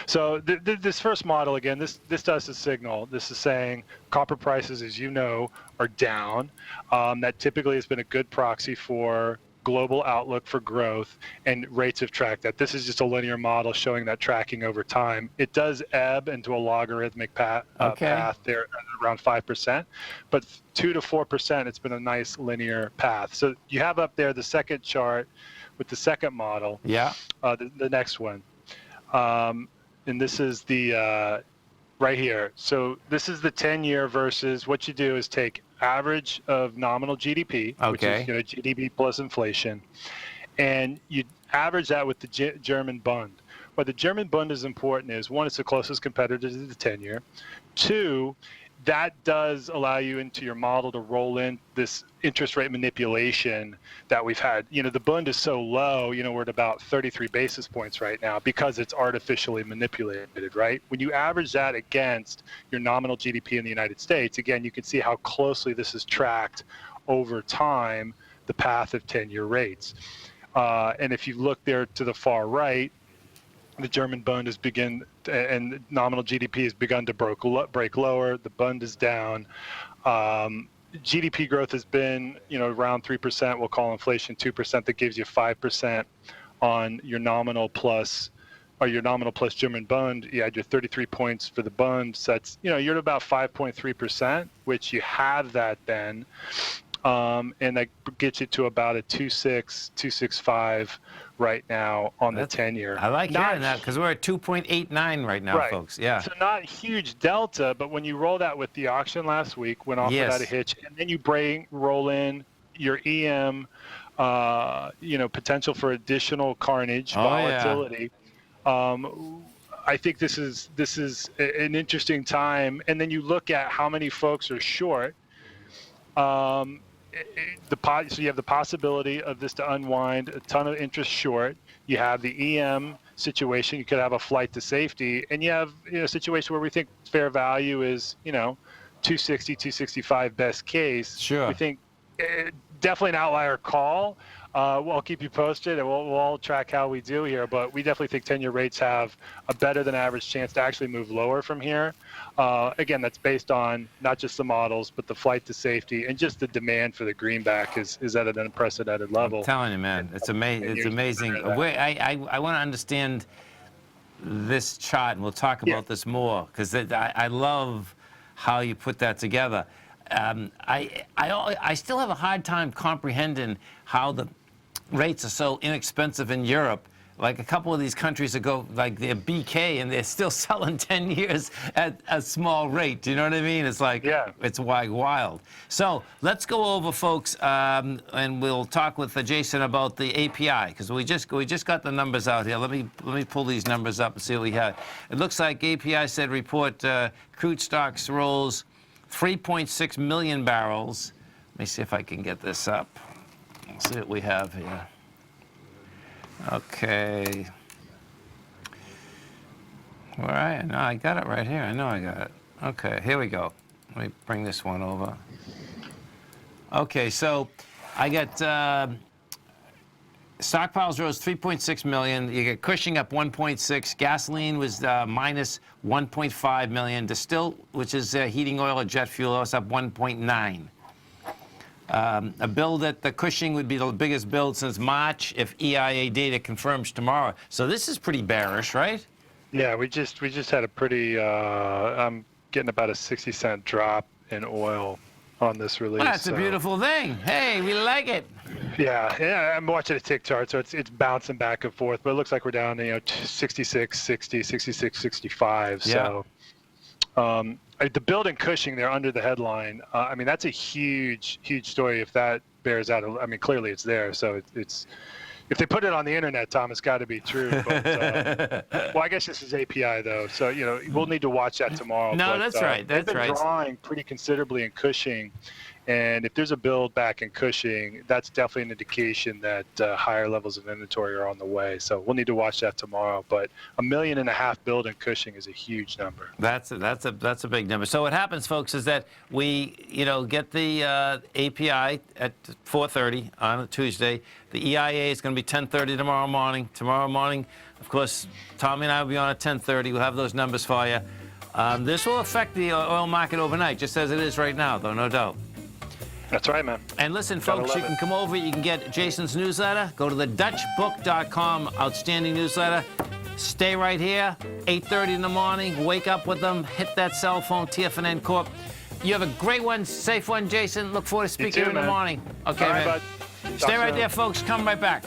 So this first model, again, this does a signal. This is saying copper prices, as you know, are down. That typically has been a good proxy for global outlook for growth, and rates have tracked that. This is just a linear model showing that tracking over time. It does ebb into a logarithmic path there around 5%, but 2 to 4%, it's been a nice linear path. So you have up there the second chart with the second model. Yeah. The next one. And this is the right here. So this is the 10-year versus what you do is take average of nominal GDP, which is GDP plus inflation, and you average that with the German Bund. Why the German Bund is important is, one, it's the closest competitor to the 10-year. Two, that does allow you into your model to roll in this interest rate manipulation that we've had. The Bund is so low, we're at about 33 basis points right now because it's artificially manipulated, right? When you average that against your nominal GDP in the United States, again, you can see how closely this is tracked over time, the path of 10-year rates. And if you look there to the far right, the German Bund has and nominal GDP has begun to break lower. The Bund is down. GDP growth has been, around 3%. We'll call inflation 2%. That gives you 5% on your nominal plus German Bund. You had your 33 points for the Bund. So that's, you're at about 5.3%, which you have that then. And that gets you to about a 2.6, 2.65 right now on the 10-year. I like hearing that because we're at 2.89 right now, folks. Yeah. So not a huge delta, but when you roll that with the auction last week, went off without a hitch, and then you roll in your EM, potential for additional carnage, volatility. I think this is an interesting time. And then you look at how many folks are short. So you have the possibility of this to unwind, a ton of interest short. You have the EM situation. You could have a flight to safety, and you have a situation where we think fair value is 260, 265 best case. Sure. We think definitely an outlier call. I'll keep you posted, and we'll all track how we do here. But we definitely think 10-year rates have a better than average chance to actually move lower from here. Again, that's based on not just the models, but the flight to safety and just the demand for the greenback is at an unprecedented level. I'm telling you, man, it's amazing. It's amazing. I want to understand this chart, and we'll talk about this more because I love how you put that together. I still have a hard time comprehending how the rates are so inexpensive in Europe. Like a couple of these countries ago, like they're BK and they're still selling 10 years at a small rate. Do you know what I mean? It's like, it's wild. So let's go over, folks, and we'll talk with Jason about the API because we just got the numbers out here. Let me pull these numbers up and see what we have. It looks like API said report crude stocks rose 3.6 million barrels. Let me see if I can get this up. Let's see what we have here. Okay. All right. No, I got it right here. I know I got it. Okay, here we go. Let me bring this one over. Okay, so I got stockpiles rose 3.6 million. You get Cushing up 1.6. Gasoline was minus 1.5 million. Distilled, which is heating oil or jet fuel, was up 1.9. A build at the Cushing would be the biggest build since March if EIA data confirms tomorrow. So this is pretty bearish, right? Yeah, we just had a pretty. I'm getting about a 60-cent drop in oil on this release. Well, that's a beautiful thing. Hey, we like it. Yeah, I'm watching a tick chart, so it's bouncing back and forth, but it looks like we're down to 66, 60, 66, 65. Yeah. So the build in Cushing there under the headline, I mean, that's a huge story if that bears out. I mean, clearly it's there, so it's if they put it on the internet, Tom, it's got to be true. But, well, I guess this is API though, so we'll need to watch that tomorrow. No, that's right. That's they've been drawing pretty considerably in Cushing, and if there's a build back in Cushing, that's definitely an indication that higher levels of inventory are on the way. So we'll need to watch that tomorrow. But 1.5 million build in Cushing is a huge number. That's a big number. So what happens, folks, is that we get the API at 4:30 on a Tuesday. The EIA is going to be 10:30 tomorrow morning. Tomorrow morning, of course, Tommy and I will be on at 10:30. We'll have those numbers for you. This will affect the oil market overnight, just as it is right now, though, no doubt. That's right, man. And listen, folks, you can come over. You can get Jason's newsletter. Go to thedutchbook.com. Outstanding newsletter. Stay right here. 8:30 in the morning. Wake up with them. Hit that cell phone, TFNN Corp. You have a great one, safe one, Jason. Look forward to speaking to you in the morning. Okay, man. Stay right there, folks. Come right back.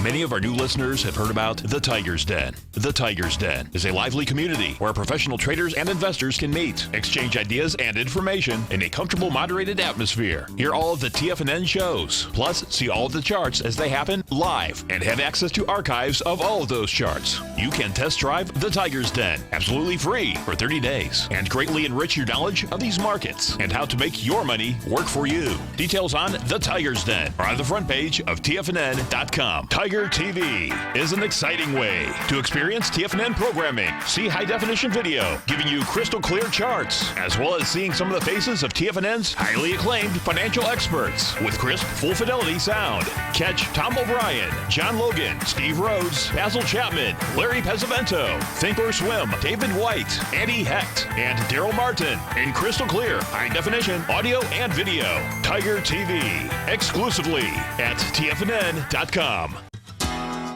Many of our new listeners have heard about the Tiger's Den. The Tiger's Den is a lively community where professional traders and investors can meet, exchange ideas and information in a comfortable, moderated atmosphere. Hear all of the TFNN shows, plus see all of the charts as they happen live and have access to archives of all of those charts. You can test drive the Tiger's Den absolutely free for 30 days and greatly enrich your knowledge of these markets and how to make your money work for you. Details on the Tiger's Den are on the front page of TFNN.com. Tiger TV is an exciting way to experience TFNN programming. See high-definition video giving you crystal clear charts, as well as seeing some of the faces of TFNN's highly acclaimed financial experts with crisp, full-fidelity sound. Catch Tom O'Brien, John Logan, Steve Rhodes, Basil Chapman, Larry Pesavento, Think or Swim, David White, Andy Hecht, and Daryl Martin in crystal clear, high-definition audio and video. Tiger TV, exclusively at TFNN.com.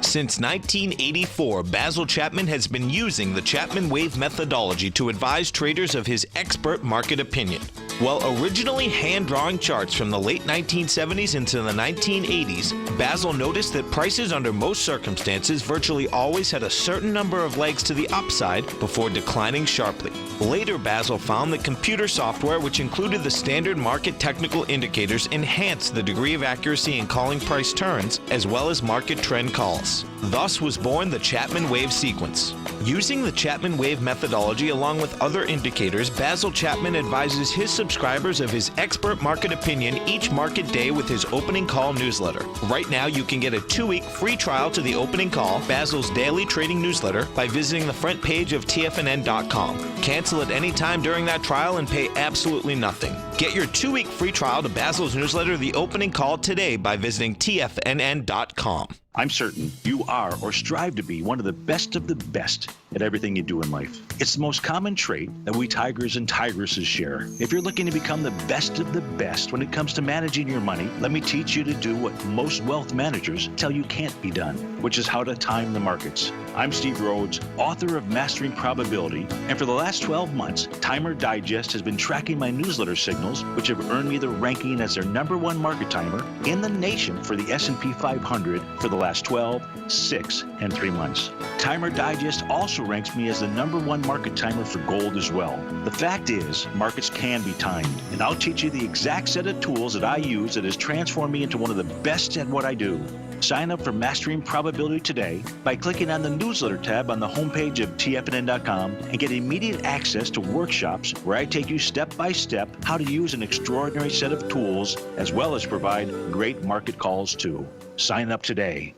Since 1984, Basil Chapman has been using the Chapman Wave methodology to advise traders of his expert market opinion. While originally hand-drawing charts from the late 1970s into the 1980s, Basil noticed that prices under most circumstances virtually always had a certain number of legs to the upside before declining sharply. Later, Basil found that computer software, which included the standard market technical indicators, enhanced the degree of accuracy in calling price turns, as well as market trend calls. Thus was born the Chapman Wave sequence. Using the Chapman Wave methodology along with other indicators, Basil Chapman advises his subscribers of his expert market opinion each market day with his opening call newsletter. Right now, you can get a 2-week free trial to the opening call, Basil's daily trading newsletter, by visiting the front page of TFNN.com. Cancel at any time during that trial and pay absolutely nothing. Get your 2-week free trial to Basil's newsletter, The Opening Call, today by visiting TFNN.com. I'm certain you are or strive to be one of the best at everything you do in life. It's the most common trait that we tigers and tigresses share. If you're looking to become the best of the best when it comes to managing your money, let me teach you to do what most wealth managers tell you can't be done, which is how to time the markets. I'm Steve Rhodes, author of Mastering Probability, and for the last 12 months, Timer Digest has been tracking my newsletter signals, which have earned me the ranking as their #1 market timer in the nation for the S&P 500 for the last 12, 6, and 3 months. Timer Digest also ranks me as the #1 market timer for gold as well. The fact is, markets can be timed, and I'll teach you the exact set of tools that I use that has transformed me into one of the best at what I do. Sign up for Mastering Probability today by clicking on the newsletter tab on the homepage of TFNN.com and get immediate access to workshops where I take you step by step how to use an extraordinary set of tools, as well as provide great market calls too. Sign up today.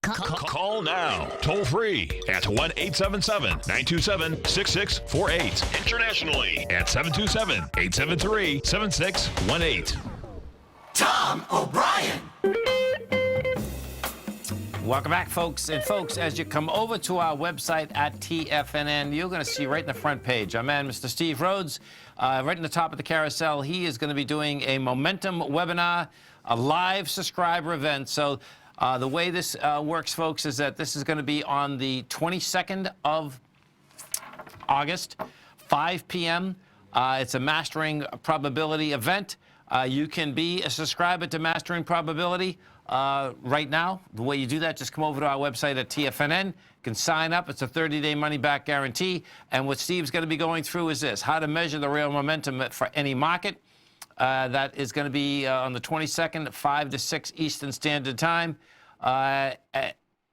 Call now, toll free at 1-877-927-6648. Internationally at 727-873-7618. Tom O'Brien. Welcome back, folks. And folks, as you come over to our website at TFNN, you're going to see right in the front page, our man, Mr. Steve Rhodes, right in the top of the carousel, he is going to be doing a Momentum webinar, a live subscriber event. So the way this works, folks, is that this is going to be on the 22nd of August, 5 p.m. It's a Mastering Probability event. You can be a subscriber to Mastering Probability right now. The way you do that, just come over to our website at TFNN. You can sign up. It's a 30-day money-back guarantee. And what Steve's going to be going through is this, how to measure the real momentum for any market. That is going to be on the 22nd, 5 to 6 Eastern Standard Time.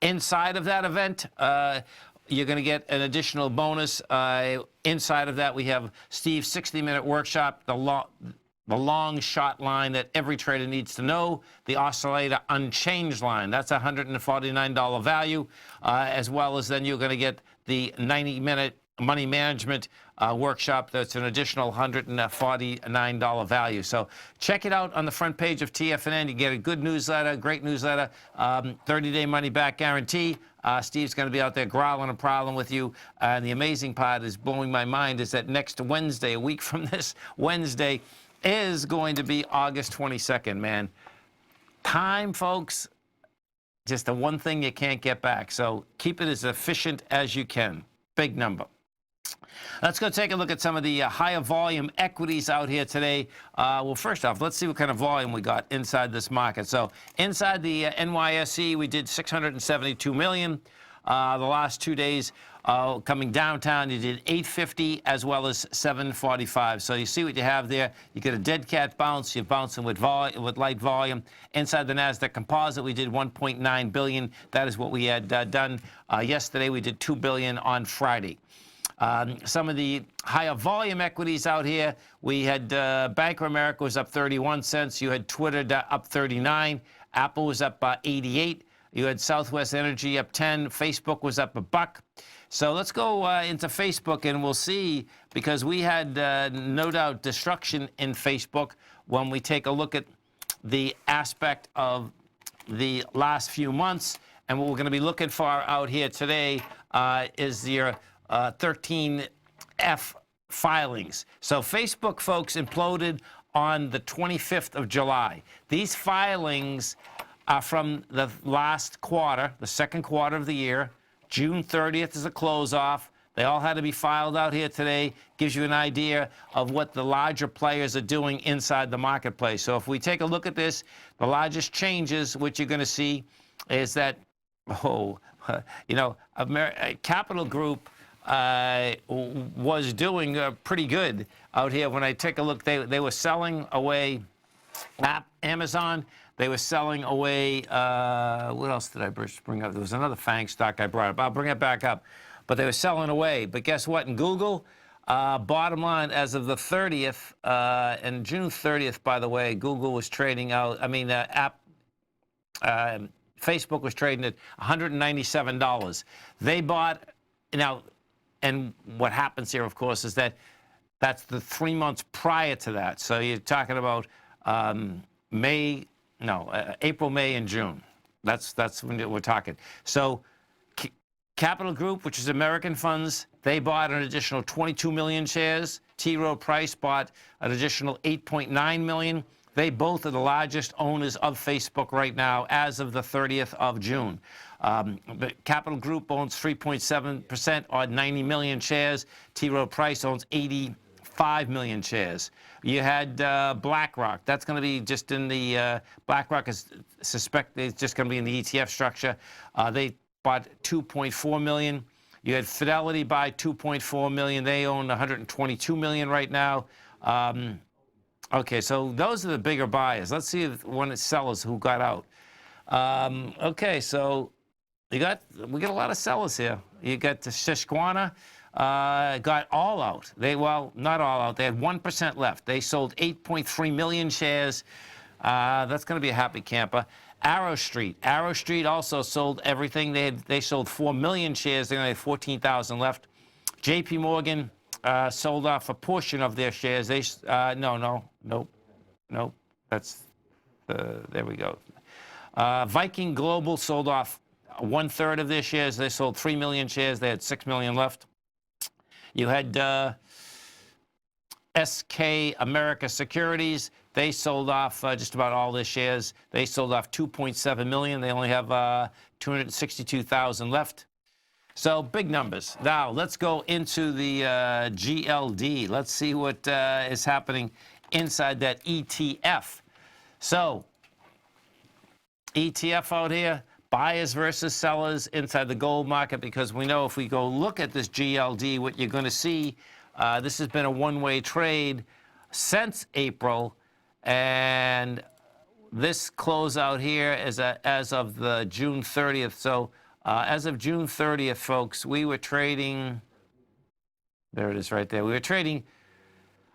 Inside of that event, you're going to get an additional bonus. Inside of that, we have Steve's 60-minute workshop, the long shot line that every trader needs to know, the oscillator unchanged line. That's a $149 value, as well as then you're going to get the 90-minute money management workshop. That's an additional $149 value. So check it out on the front page of TFNN. You get a good newsletter, great newsletter, 30-day money-back guarantee. Steve's going to be out there growling a problem with you. And the amazing part is blowing my mind is that next Wednesday, a week from this Wednesday, is going to be August 22nd, man. Time, folks, just the one thing you can't get back. So keep it as efficient as you can. Big number. Let's go take a look at some of the higher volume equities out here today. Well, first off, let's see what kind of volume we got inside this market. So inside the NYSE, we did 672 million. The last 2 days, coming downtown, you did 850 as well as 745. So you see what you have there. You get a dead cat bounce. You're bouncing with light volume. Inside the NASDAQ Composite, we did 1.9 billion. That is what we had done yesterday. We did 2 billion on Friday. Some of the higher volume equities out here, we had Bank of America was up 31 cents. You had Twitter up 39. Apple was up 88. You had Southwest Energy up 10. Facebook was up $1. So let's go into Facebook, and we'll see, because we had no doubt destruction in Facebook when we take a look at the aspect of the last few months. And what we're going to be looking for out here today is your 13F filings. So Facebook, folks, imploded on the 25th of July. These filings are from the last quarter, the second quarter of the year. June 30th is a close-off. They all had to be filed out here today. Gives you an idea of what the larger players are doing inside the marketplace. So if we take a look at this, the largest changes, which you're going to see, is that, Capital Group was doing pretty good out here. When I take a look, they were selling away Amazon. They were selling away, what else did I bring up? There was another FANG stock I brought up. I'll bring it back up. But they were selling away. But guess what? In Google, bottom line, as of the 30th, and June 30th, by the way, Google was trading out, Facebook was trading at $197. They bought, now, and what happens here, of course, is that that's the 3 months prior to that. So you're talking about April, May, and June. That's when we're talking. So Capital Group, which is American funds, they bought an additional 22 million shares. T. Rowe Price bought an additional 8.9 million. They both are the largest owners of Facebook right now as of the 30th of June. But Capital Group owns 3.7% or 90 million shares. T. Rowe Price owns 85 million shares. You had BlackRock. That's going to be just in the BlackRock is suspected it's just going to be in the ETF structure. They bought 2.4 million. You had Fidelity buy 2.4 million. They own 122 million right now. Okay, so those are the bigger buyers. Let's see one of the sellers who got out. Okay, so we got a lot of sellers here. You got the Susquehanna. Got all out. Not all out. They had 1% left. They sold 8.3 million shares. That's going to be a happy camper. Arrow Street. Arrow Street also sold everything. They sold 4 million shares. They only had 14,000 left. J.P. Morgan sold off a portion of their shares. Nope. That's there we go. Viking Global sold off 1/3 of their shares. They sold 3 million shares. They had 6 million left. You had SK America Securities. They sold off just about all their shares. They sold off 2.7 million. They only have 262,000 left. So big numbers. Now let's go into the GLD. Let's see what is happening inside that ETF. So ETF out here, buyers versus sellers inside the gold market, because we know if we go look at this GLD, what you're going to see, this has been a one-way trade since April, and this close out here is as of the June 30th. So as of June 30th, folks, we were trading, there it is right there, we were trading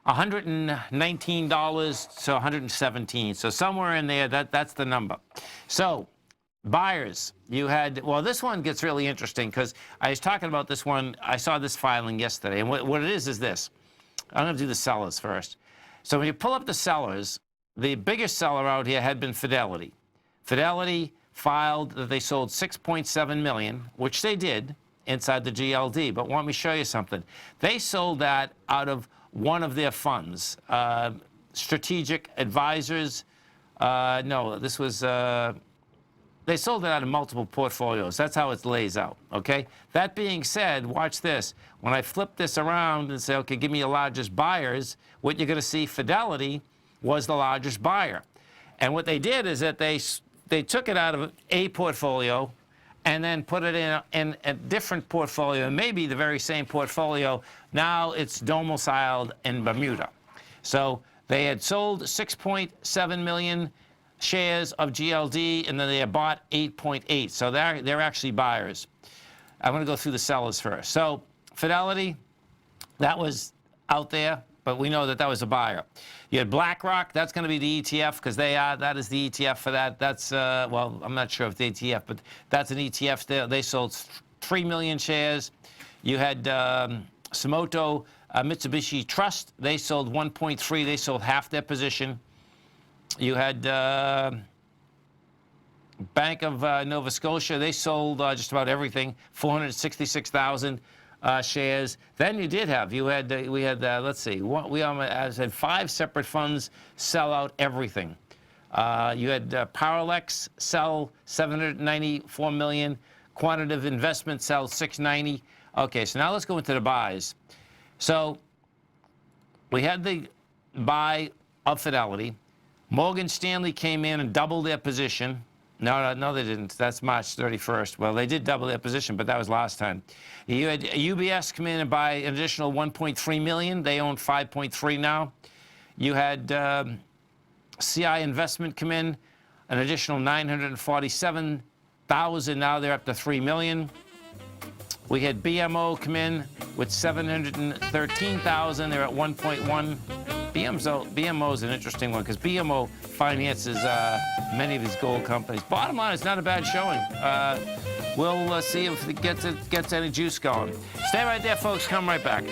$119 to $117. So somewhere in there, that's the number. So buyers, you had, well, this one gets really interesting because I was talking about this one. I saw this filing yesterday, and what it is this. I'm going to do the sellers first. So when you pull up the sellers, the biggest seller out here had been Fidelity. Fidelity filed that they sold 6.7 million, which they did inside the GLD. But let me show you something. They sold that out of one of their funds, Strategic Advisors. No, this was they sold it out of multiple portfolios. That's how it lays out, okay? That being said, watch this. When I flip this around and say, okay, give me your largest buyers, what you're going to see, Fidelity was the largest buyer. And what they did is that they took it out of a portfolio and then put it in a different portfolio, maybe the very same portfolio. Now it's domiciled in Bermuda. So they had sold 6.7 million shares of GLD, and then they had bought 8.8. So they're actually buyers. I'm going to go through the sellers first. So Fidelity, that was out there, but we know that that was a buyer. You had BlackRock, that's going to be the ETF, because that is the ETF for that. That's, well, I'm not sure if the ETF, but that's an ETF. They sold 3 million shares. You had Sumoto Mitsubishi Trust, they sold 1.3. They sold half their position. You had Bank of Nova Scotia. They sold just about everything, 466,000 shares. Then you did have, we had, let's see, we had 5 separate funds sell out everything. You had Powerlex sell 794 million, Quantitative Investment sell 690. Okay, so now let's go into the buys. So we had the buy of Fidelity. Morgan Stanley came in and doubled their position. No, they didn't. That's March 31st. Well, they did double their position, but that was last time. You had UBS come in and buy an additional 1.3 million. They own 5.3 now. You had CI Investment come in, an additional 947,000. Now they're up to 3 million. We had BMO come in with 713,000. They're at 1.1. BMO is an interesting one because BMO finances many of these gold companies. Bottom line, it's not a bad showing. We'll see if it gets any juice going. Stay right there, folks. Come right back.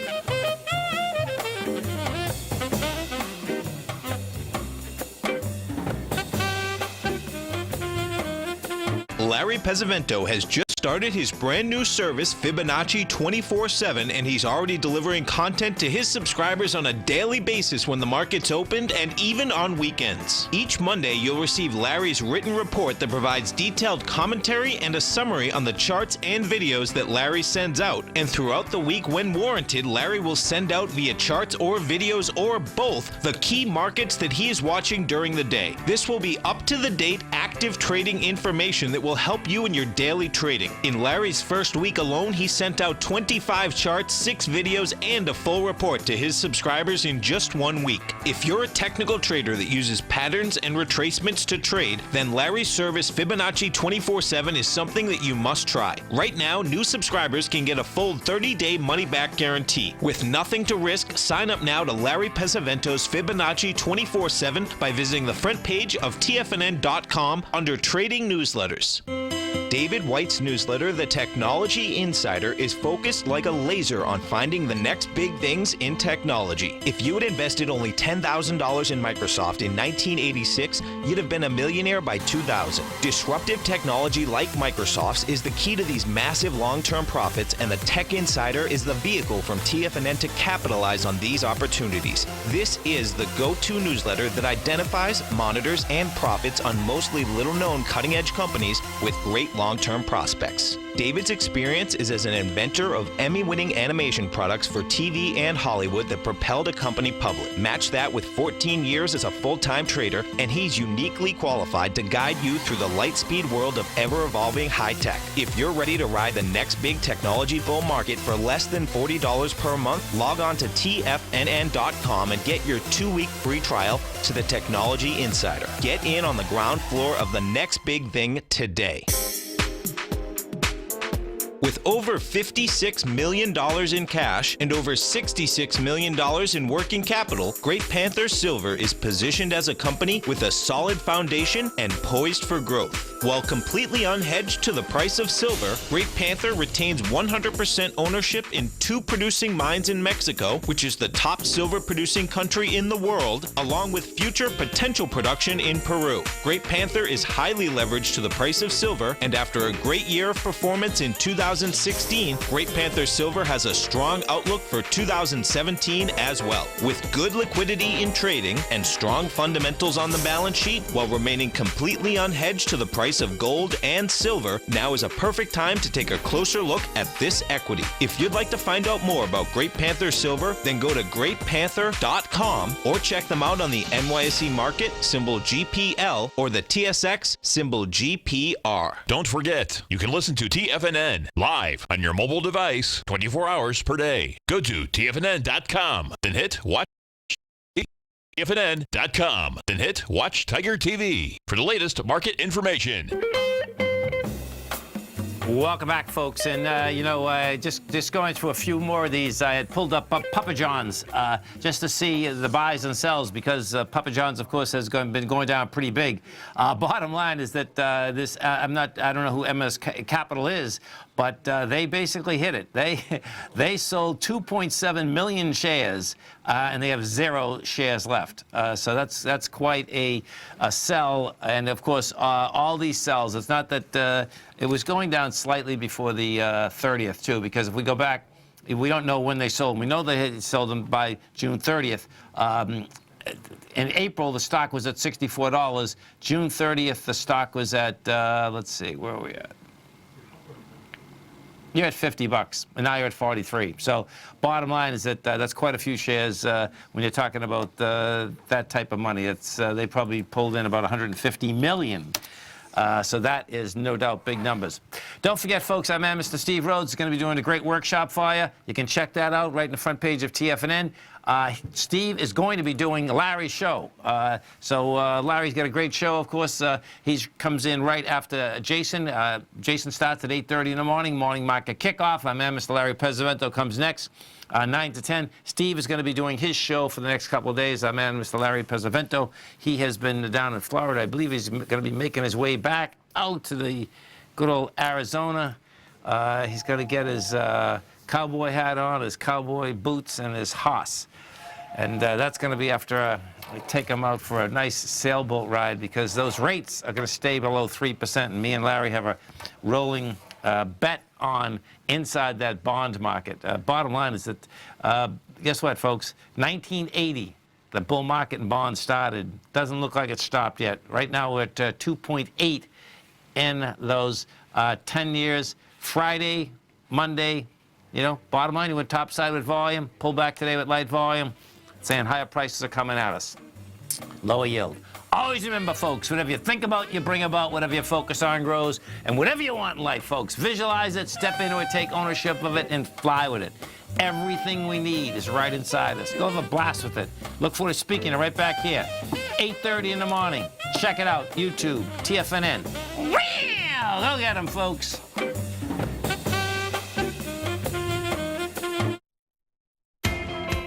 Larry Pesavento has just started his brand new service, Fibonacci 24/7, and he's already delivering content to his subscribers on a daily basis when the market's opened and even on weekends. Each Monday, you'll receive Larry's written report that provides detailed commentary and a summary on the charts and videos that Larry sends out. And throughout the week, when warranted, Larry will send out via charts or videos or both the key markets that he is watching during the day. This will be up-to-the-date, active trading information that will help you in your daily trading. In Larry's first week alone, he sent out 25 charts, 6 videos, and a full report to his subscribers in just 1 week. If you're a technical trader that uses patterns and retracements to trade, then Larry's service Fibonacci 24/7 is something that you must try. Right now, new subscribers can get a full 30-day money-back guarantee. With nothing to risk, sign up now to Larry Pesavento's Fibonacci 24/7 by visiting the front page of TFNN.com under Trading Newsletters. David White's newsletter, The Technology Insider, is focused like a laser on finding the next big things in technology. If you had invested only $10,000 in Microsoft in 1986, you'd have been a millionaire by 2000. Disruptive technology like Microsoft's is the key to these massive long-term profits, and the Tech Insider is the vehicle from TFNN to capitalize on these opportunities. This is the go-to newsletter that identifies, monitors, and profits on mostly little-known cutting-edge companies with great long-term prospects. David's experience is as an inventor of Emmy-winning animation products for TV and Hollywood that propelled a company public. Match that with 14 years as a full-time trader, and he's uniquely qualified to guide you through the light-speed world of ever-evolving high-tech. If you're ready to ride the next big technology bull market for less than $40 per month, log on to TFNN.com and get your 2-week free trial to the Technology Insider. Get in on the ground floor of the next big thing today. With over $56 million in cash and over $66 million in working capital, Great Panther Silver is positioned as a company with a solid foundation and poised for growth. While completely unhedged to the price of silver, Great Panther retains 100% ownership in 2 producing mines in Mexico, which is the top silver-producing country in the world, along with future potential production in Peru. Great Panther is highly leveraged to the price of silver, and after a great year of performance in 2000, 2016, Great Panther Silver has a strong outlook for 2017 as well. With good liquidity in trading and strong fundamentals on the balance sheet while remaining completely unhedged to the price of gold and silver, now is a perfect time to take a closer look at this equity. If you'd like to find out more about Great Panther Silver, then go to greatpanther.com or check them out on the NYSE market, symbol GPL, or the TSX, symbol GPR. Don't forget, you can listen to TFNN live on your mobile device 24 hours per day. Go to TFNN.com, then hit watch. TFNN.com, then hit Watch Tiger TV for the latest market information. Welcome back, folks. And, just going through a few more of these, I had pulled up Papa John's just to see the buys and sells because Papa John's, of course, has been going down pretty big. Bottom line is that I don't know who MS Capital is, but they basically hit it. They sold 2.7 million shares, and they have 0 shares left. So that's quite a sell. And of course, all these sells. It's not that it was going down slightly before the 30th too, because if we go back, we don't know when they sold them. We know they had sold them by June 30th. In April, the stock was at $64. June 30th, the stock was at let's see, where are we at? You're at $50, and now you're at 43. So bottom line is that that's quite a few shares when you're talking about that type of money. It's they probably pulled in about 150 million. So that is no doubt big numbers. Don't forget, folks, our man, Mr. Steve Rhodes, is going to be doing a great workshop for you. You can check that out right in the front page of TFNN. Steve is going to be doing Larry's show. So Larry's got a great show, of course. He comes in right after Jason. Jason starts at 8:30 in the morning market kickoff. Our man, Mr. Larry Pesavento, comes next. 9 to 10. Steve is going to be doing his show for the next couple of days. Our man, Mr. Larry Pesavento, he has been down in Florida. I believe he's going to be making his way back out to the good old Arizona. He's going to get his cowboy hat on, his cowboy boots, and his hoss. And that's going to be after I take him out for a nice sailboat ride because those rates are going to stay below 3%. And me and Larry have a rolling bet on inside that bond market. Bottom line is that, guess what, folks? 1980, the bull market and bonds started. Doesn't look like it's stopped yet. Right now we're at 2.8 in those 10 years. Friday, Monday, bottom line, you went topside with volume, pull back today with light volume, saying higher prices are coming at us. Lower yield. Always remember, folks, whatever you think about, you bring about. Whatever you focus on grows. And whatever you want in life, folks, visualize it, step into it, take ownership of it, and fly with it. Everything we need is right inside us. Go have a blast with it. Look forward to speaking right back here. 8:30 in the morning. Check it out. YouTube, TFNN. Wow! Go get them, folks.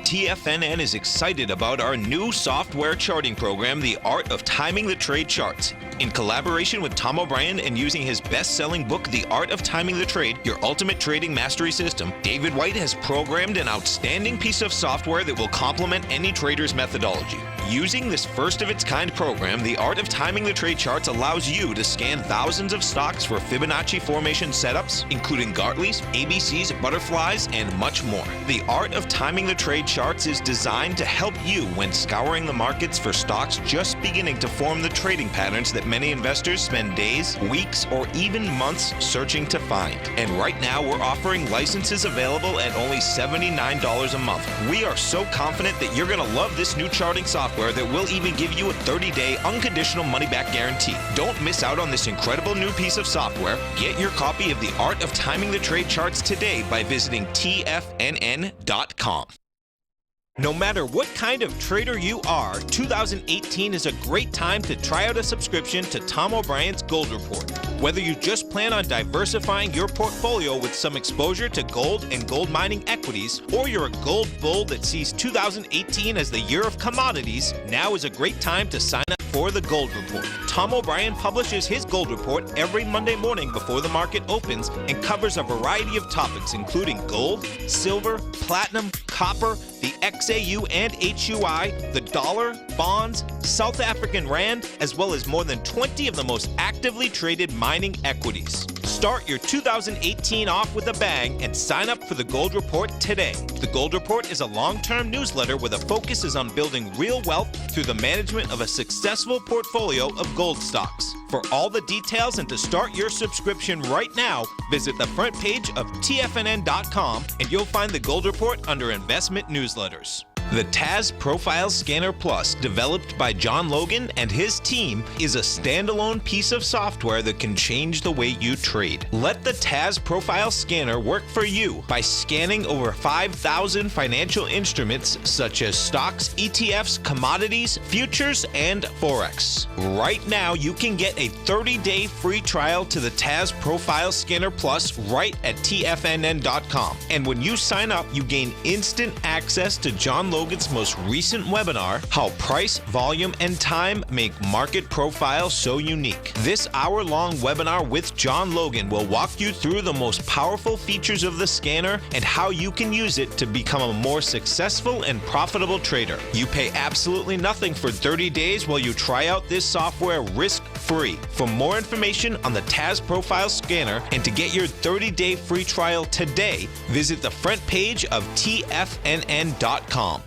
TFNN is excited about our new software charting program, The Art of Timing the Trade Charts. In collaboration with Tom O'Brien and using his best-selling book, The Art of Timing the Trade, Your Ultimate Trading Mastery System, David White has programmed an outstanding piece of software that will complement any trader's methodology. Using this first-of-its-kind program, The Art of Timing the Trade Charts allows you to scan thousands of stocks for Fibonacci formation setups, including Gartley's, ABC's, butterflies, and much more. The Art of Timing the Trade Charts is designed to help you when scouring the markets for stocks just beginning to form the trading patterns that many investors spend days, weeks, or even months searching to find. And right now, we're offering licenses available at only $79 a month. We are so confident that you're going to love this new charting software that will even give you a 30-day unconditional money-back guarantee. Don't miss out on this incredible new piece of software. Get your copy of The Art of Timing the Trade Charts today by visiting TFNN.com. No matter what kind of trader you are, 2018 is a great time to try out a subscription to Tom O'Brien's Gold Report. Whether you just plan on diversifying your portfolio with some exposure to gold and gold mining equities, or you're a gold bull that sees 2018 as the year of commodities, now is a great time to sign up for the Gold Report. Tom O'Brien publishes his gold report every Monday morning before the market opens and covers a variety of topics, including gold, silver, platinum, copper, the XAU and HUI, the dollar, bonds, South African rand, as well as more than 20 of the most actively traded mining equities. Start your 2018 off with a bang and sign up for the Gold Report today. The Gold Report is a long-term newsletter where the focus is on building real wealth through the management of a successful portfolio of gold stocks. For all the details and to start your subscription right now, visit the front page of TFNN.com and you'll find the Gold Report under Investment Newsletters. The TAS Profile Scanner Plus, developed by John Logan and his team, is a standalone piece of software that can change the way you trade. Let the TAS Profile Scanner work for you by scanning over 5,000 financial instruments such as stocks, ETFs, commodities, futures, and Forex. Right now, you can get a 30-day free trial to the TAS Profile Scanner Plus right at TFNN.com. And when you sign up, you gain instant access to John Logan's most recent webinar, How Price, Volume, and Time Make Market Profile So Unique. This hour-long webinar with John Logan will walk you through the most powerful features of the scanner and how you can use it to become a more successful and profitable trader. You pay absolutely nothing for 30 days while you try out this software risk-free. For more information on the TAS Profile Scanner and to get your 30-day free trial today, visit the front page of TFNN.com.